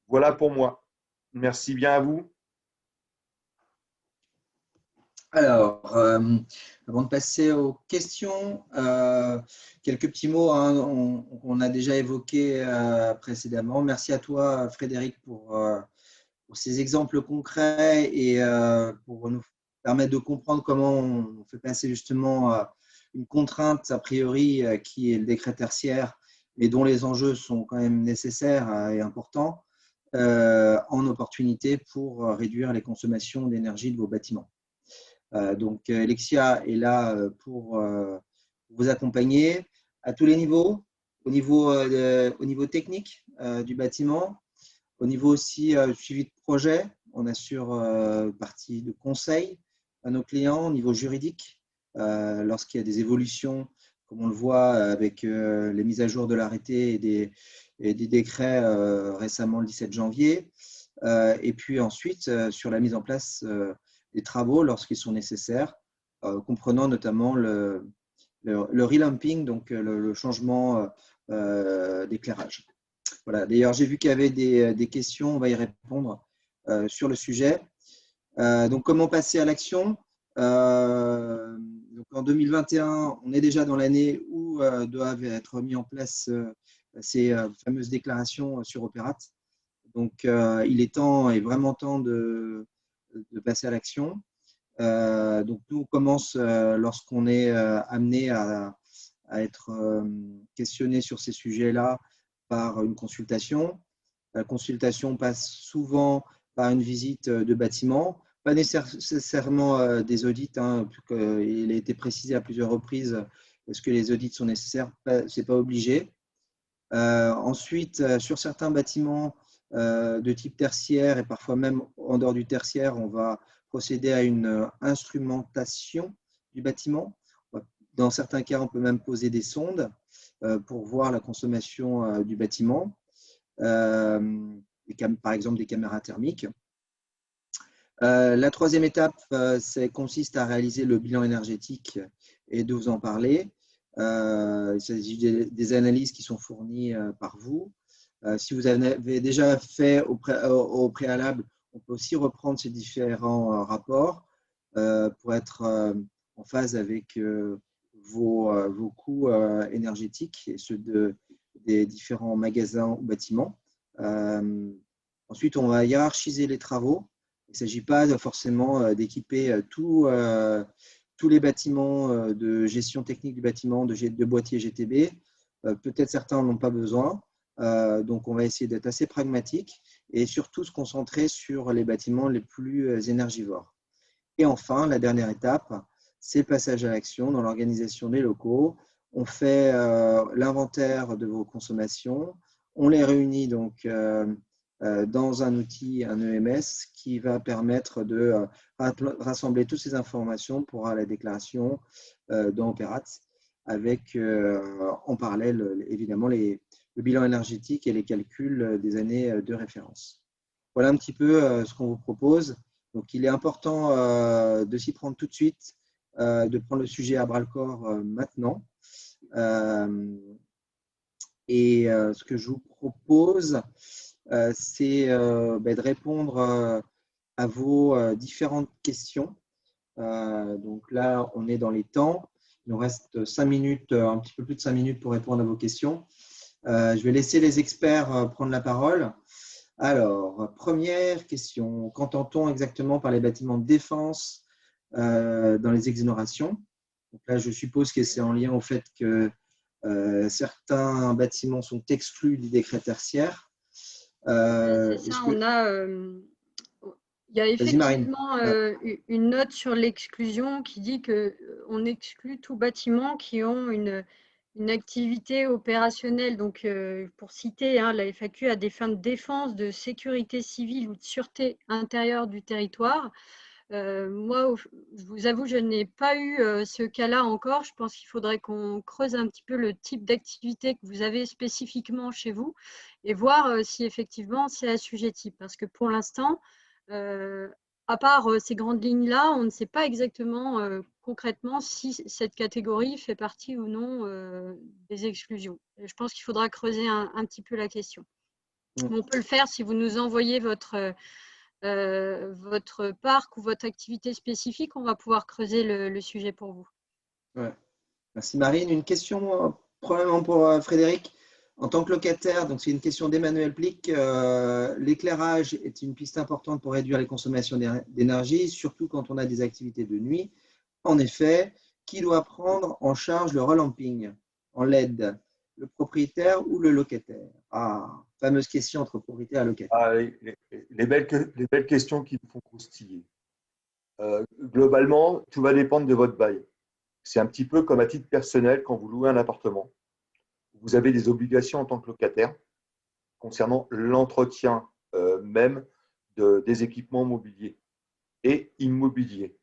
Speaker 3: Voilà pour moi. Merci bien à vous.
Speaker 1: Alors, avant de passer aux questions, quelques petits mots on a déjà évoqué précédemment. Merci à toi, Frédéric, pour ces exemples concrets et pour nous permettre de comprendre comment on fait passer justement une contrainte a priori qui est le décret tertiaire, mais dont les enjeux sont quand même nécessaires et importants en opportunité pour réduire les consommations d'énergie de vos bâtiments. Donc, Lexia est là pour vous accompagner à tous les niveaux, au niveau technique du bâtiment, au niveau aussi du suivi de projet. On assure partie de conseil à nos clients au niveau juridique lorsqu'il y a des évolutions, comme on le voit avec les mises à jour de l'arrêté et des décrets récemment le 17 janvier. Et puis ensuite, sur la mise en place des travaux lorsqu'ils sont nécessaires, comprenant notamment le relamping, donc le changement d'éclairage. Voilà. D'ailleurs, j'ai vu qu'il y avait des questions, on va y répondre sur le sujet. Donc, comment passer à l'action? Donc en 2021, on est déjà dans l'année où doivent être mis en place ces fameuses déclarations sur Opérat. Donc, il est temps, et vraiment temps de passer à l'action. Donc, nous, on commence lorsqu'on est amené à être questionné sur ces sujets-là par une consultation. La consultation passe souvent par une visite de bâtiment, pas nécessairement des audits. Il a été précisé à plusieurs reprises est-ce que les audits sont nécessaires, ce n'est pas obligé. Ensuite, sur certains bâtiments de type tertiaire et parfois même en dehors du tertiaire, on va procéder à une instrumentation du bâtiment. Dans certains cas, on peut même poser des sondes pour voir la consommation du bâtiment, par exemple des caméras thermiques. La troisième étape consiste à réaliser le bilan énergétique et de vous en parler. Il s'agit des analyses qui sont fournies par vous. Si vous avez déjà fait au préalable, on peut aussi reprendre ces différents rapports pour être en phase avec vos coûts énergétiques et ceux des différents magasins ou bâtiments. Ensuite, on va hiérarchiser les travaux. Il ne s'agit pas forcément d'équiper tous les bâtiments de gestion technique du bâtiment, de boîtiers GTB. Peut-être certains n'en ont pas besoin. Donc, on va essayer d'être assez pragmatique et surtout se concentrer sur les bâtiments les plus énergivores. Et enfin, la dernière étape, c'est le passage à l'action dans l'organisation des locaux. On fait l'inventaire de vos consommations. On les réunit donc dans un outil, un EMS, qui va permettre de rassembler toutes ces informations pour la déclaration dans Opérat, avec en parallèle, évidemment, le bilan énergétique et les calculs des années de référence. Voilà un petit peu ce qu'on vous propose. Donc, il est important de s'y prendre tout de suite, de prendre le sujet à bras-le-corps maintenant. Et ce que je vous propose, c'est de répondre à vos différentes questions. Donc là, on est dans les temps. Il nous reste 5 minutes, un petit peu plus de 5 minutes pour répondre à vos questions. Je vais laisser les experts prendre la parole. Alors, première question. Qu'entend-on exactement par les bâtiments de défense dans les exonérations? Donc là, je suppose que c'est en lien au fait que certains bâtiments sont exclus du décret tertiaire.
Speaker 2: C'est ça, il y a
Speaker 1: Vas-y, Marine.
Speaker 2: effectivement une note sur l'exclusion qui dit qu'on exclut tout bâtiment qui ont une activité opérationnelle. Donc, pour citer, la FAQ à des fins de défense, de sécurité civile ou de sûreté intérieure du territoire. Moi, je vous avoue, je n'ai pas eu ce cas-là encore. Je pense qu'il faudrait qu'on creuse un petit peu le type d'activité que vous avez spécifiquement chez vous et voir si effectivement c'est assujetti. Parce que pour l'instant, à part ces grandes lignes-là, on ne sait pas exactement concrètement si cette catégorie fait partie ou non des exclusions. Et je pense qu'il faudra creuser un petit peu la question. On peut le faire si vous nous envoyez votre parc ou votre activité spécifique, on va pouvoir creuser le sujet pour vous.
Speaker 1: Ouais. Merci Marine. Une question probablement pour Frédéric. En tant que locataire, donc c'est une question d'Emmanuel Plic, l'éclairage est une piste importante pour réduire les consommations d'énergie, surtout quand on a des activités de nuit. En effet, qui doit prendre en charge le relamping en LED, le propriétaire ou le locataire? Fameuse question entre propriétaire et locataire.
Speaker 3: Les belles questions qui nous font croustiller. Globalement, tout va dépendre de votre bail. C'est un petit peu comme à titre personnel quand vous louez un appartement. Vous avez des obligations en tant que locataire concernant l'entretien même des équipements mobiliers et immobiliers.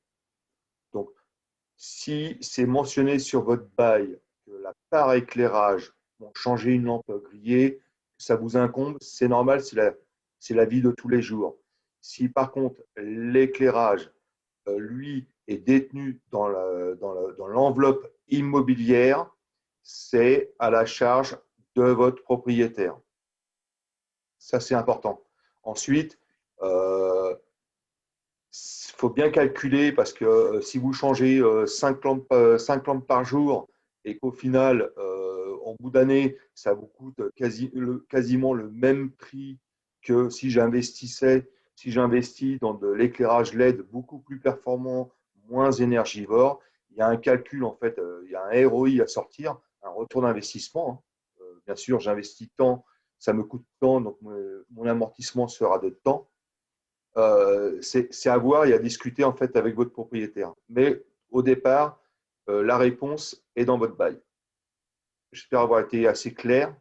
Speaker 3: Donc, si c'est mentionné sur votre bail que la part éclairage, changer une lampe grillée, ça vous incombe, c'est normal, c'est la vie de tous les jours. Si par contre l'éclairage, lui, est détenu dans l'enveloppe immobilière, c'est à la charge de votre propriétaire. Ça, c'est important. Ensuite, il faut bien calculer parce que si vous changez 5 lampes par jour et qu'au final, en bout d'année, ça vous coûte quasiment le même prix que si j'investis dans de l'éclairage LED beaucoup plus performant, moins énergivore, il y a un calcul, en fait, il y a un ROI à sortir, un retour d'investissement. Bien sûr, j'investis tant, ça me coûte tant, donc mon amortissement sera de temps. C'est à voir et à discuter en fait avec votre propriétaire. Mais au départ, la réponse est dans votre bail. J'espère avoir été assez clair.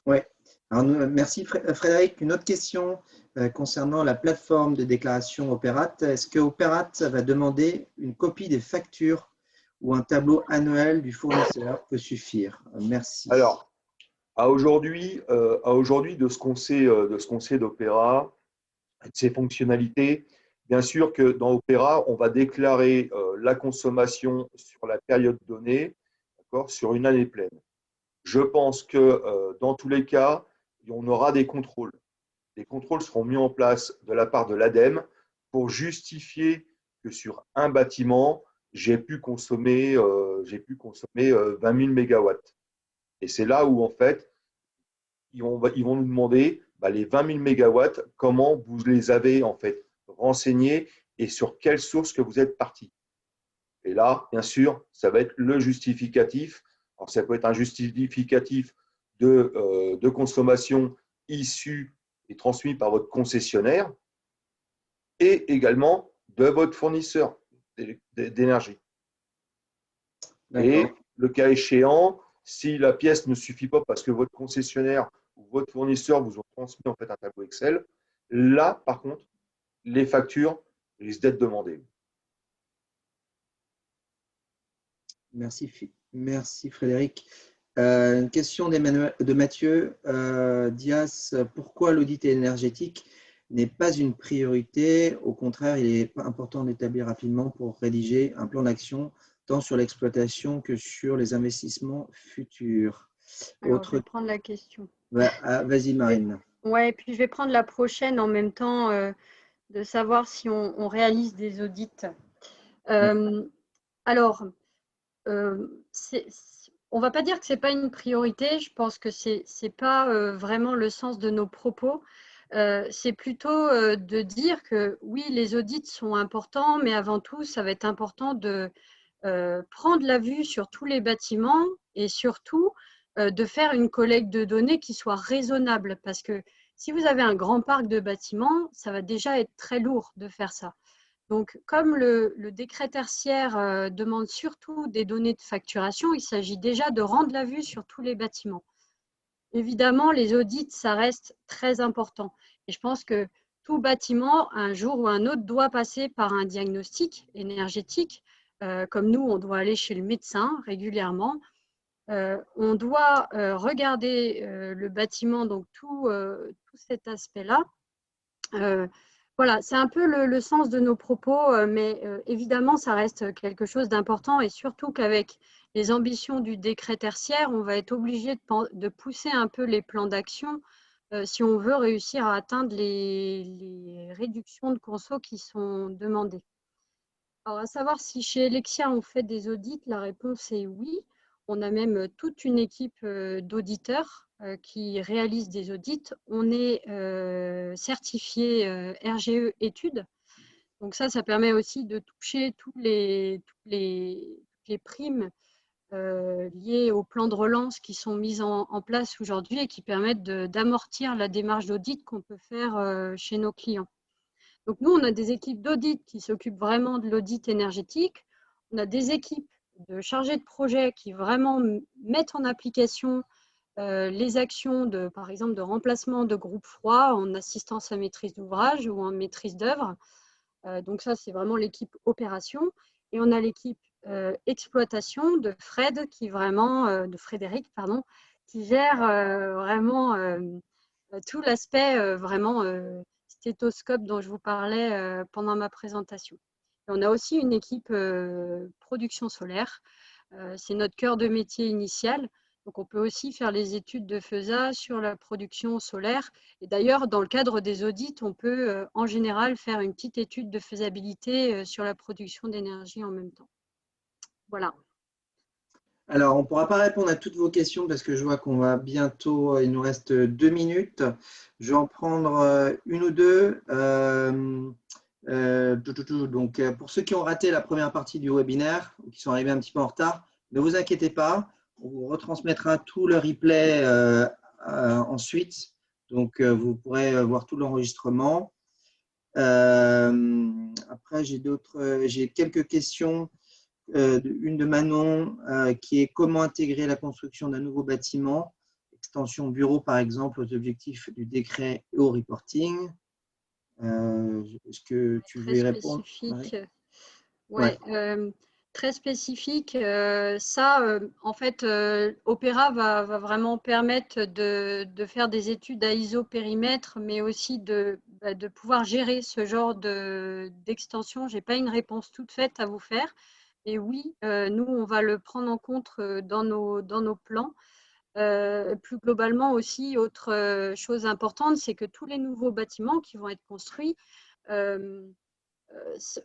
Speaker 1: Oui. Merci Frédéric. Une autre question concernant la plateforme de déclaration Opérat. Est-ce que Opérat va demander une copie des factures ou un tableau annuel du fournisseur peut suffire? Merci.
Speaker 3: Alors, à aujourd'hui, de ce qu'on sait d'Opéra, de ses fonctionnalités, bien sûr que dans Opéra, on va déclarer la consommation sur la période donnée, sur une année pleine. Je pense que dans tous les cas, on aura des contrôles. Les contrôles seront mis en place de la part de l'ADEME pour justifier que sur un bâtiment, j'ai pu consommer 20 000 mégawatts. Et c'est là où, en fait, ils vont nous demander les 20 000 mégawatts, comment vous les avez en fait renseignés et sur quelle source que vous êtes parti. Et là, bien sûr, ça va être le justificatif. Alors, ça peut être un justificatif de consommation issu et transmis par votre concessionnaire et également de votre fournisseur d'énergie. Et le cas échéant, si la pièce ne suffit pas parce que votre concessionnaire ou votre fournisseur vous ont transmis en fait un tableau Excel, là, par contre, les factures risquent d'être demandées.
Speaker 1: Merci Frédéric. Une question de Mathieu Dias. Pourquoi l'audit énergétique n'est pas une priorité? Au contraire, il est important d'établir rapidement pour rédiger un plan d'action tant sur l'exploitation que sur les investissements futurs.
Speaker 2: Alors, je vais prendre la question.
Speaker 1: Vas-y Marine.
Speaker 2: Oui, puis je vais prendre la prochaine en même temps de savoir si on réalise des audits. Alors, on ne va pas dire que ce n'est pas une priorité. Je pense que ce n'est pas vraiment le sens de nos propos. C'est plutôt de dire que oui, les audits sont importants, mais avant tout, ça va être important prendre la vue sur tous les bâtiments et surtout de faire une collecte de données qui soit raisonnable. Parce que si vous avez un grand parc de bâtiments, ça va déjà être très lourd de faire ça. Donc, comme le décret tertiaire demande surtout des données de facturation, il s'agit déjà de rendre la vue sur tous les bâtiments. Évidemment, les audits, ça reste très important. Et je pense que tout bâtiment, un jour ou un autre, doit passer par un diagnostic énergétique. Comme nous, on doit aller chez le médecin régulièrement. On doit regarder le bâtiment, donc tout cet aspect-là. Voilà, c'est un peu le sens de nos propos, mais évidemment, ça reste quelque chose d'important et surtout qu'avec les ambitions du décret tertiaire, on va être obligé de pousser un peu les plans d'action si on veut réussir à atteindre les réductions de conso qui sont demandées. Alors, à savoir si chez Elexia, on fait des audits, la réponse est oui. On a même toute une équipe d'auditeurs qui réalisent des audits. On est certifié RGE études. Donc ça permet aussi de toucher toutes les primes liées au plan de relance qui sont mises en place aujourd'hui et qui permettent d'amortir la démarche d'audit qu'on peut faire chez nos clients. Donc nous, on a des équipes d'audit qui s'occupent vraiment de l'audit énergétique. On a des équipes de chargés de projet qui vraiment mettent en application les actions, par exemple, de remplacement de groupes froids en assistance à maîtrise d'ouvrage ou en maîtrise d'œuvre. Donc ça, c'est vraiment l'équipe opération. Et on a l'équipe exploitation de Frédéric, qui gère vraiment tout l'aspect vraiment stéthoscope dont je vous parlais pendant ma présentation. Et on a aussi une équipe production solaire. C'est notre cœur de métier initial. Donc, on peut aussi faire les études de FESA sur la production solaire. Et d'ailleurs, dans le cadre des audits, on peut en général faire une petite étude de faisabilité sur la production d'énergie en même temps. Voilà.
Speaker 1: Alors, on ne pourra pas répondre à toutes vos questions parce que je vois qu'on va bientôt, il nous reste 2 minutes. Je vais en prendre une ou deux. Donc, pour ceux qui ont raté la première partie du webinaire ou qui sont arrivés un petit peu en retard, ne vous inquiétez pas, on vous retransmettra tout le replay ensuite. Donc, vous pourrez voir tout l'enregistrement. Après, j'ai quelques questions. Une de Manon qui est comment intégrer la construction d'un nouveau bâtiment, extension bureau par exemple, aux objectifs du décret et au reporting. Est-ce que tu veux y répondre, Marie ?
Speaker 2: Ouais. Très spécifique. En fait, Opéra va vraiment permettre de faire des études à isopérimètre, mais aussi de pouvoir gérer ce genre d'extension. Je n'ai pas une réponse toute faite à vous faire. Et oui, nous, on va le prendre en compte dans nos plans. Plus globalement aussi, autre chose importante, c'est que tous les nouveaux bâtiments qui vont être construits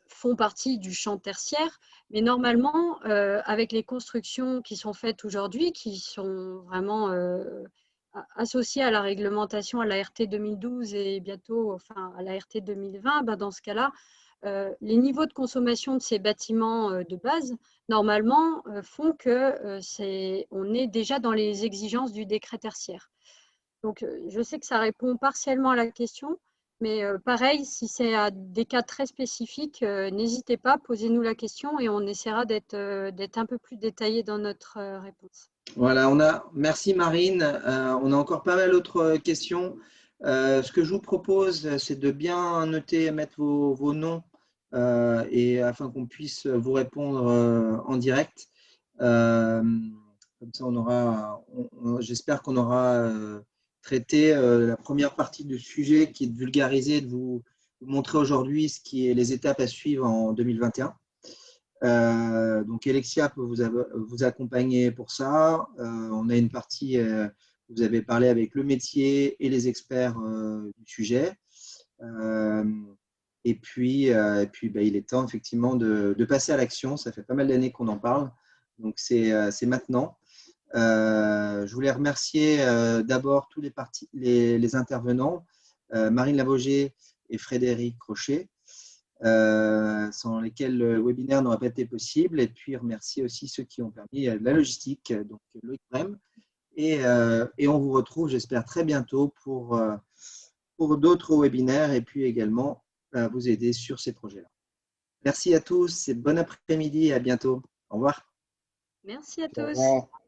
Speaker 2: font partie du champ tertiaire, mais normalement, avec les constructions qui sont faites aujourd'hui, qui sont vraiment associées à la réglementation, à la RT 2012 et bientôt à la RT 2020, dans ce cas-là, les niveaux de consommation de ces bâtiments de base, normalement, font qu'on est déjà dans les exigences du décret tertiaire. Donc, je sais que ça répond partiellement à la question, mais pareil, si c'est à des cas très spécifiques, n'hésitez pas, posez-nous la question et on essaiera d'être un peu plus détaillé dans notre réponse.
Speaker 1: Voilà, merci Marine. On a encore pas mal d'autres questions. Ce que je vous propose, c'est de bien noter, mettre vos noms et afin qu'on puisse vous répondre en direct. Comme ça, j'espère qu'on aura traité la première partie du sujet qui est de vulgariser, de vous montrer aujourd'hui ce qui est les étapes à suivre en 2021. Donc, Elexia peut vous accompagner pour ça. On a une partie, vous avez parlé avec le métier et les experts du sujet. Et puis il est temps effectivement de passer à l'action. Ça fait pas mal d'années qu'on en parle. Donc, c'est maintenant. Je voulais remercier d'abord tous les intervenants, Marine Lavogé et Frédéric Crochet. sans lesquels le webinaire n'aurait pas été possible. Et puis, remercier aussi ceux qui ont permis la logistique, donc Loïc Brem. Et on vous retrouve, j'espère, très bientôt pour d'autres webinaires et puis également vous aider sur ces projets-là. Merci à tous et bon après-midi et à bientôt. Au revoir.
Speaker 2: Merci à
Speaker 3: Au
Speaker 2: tous.
Speaker 3: revoir.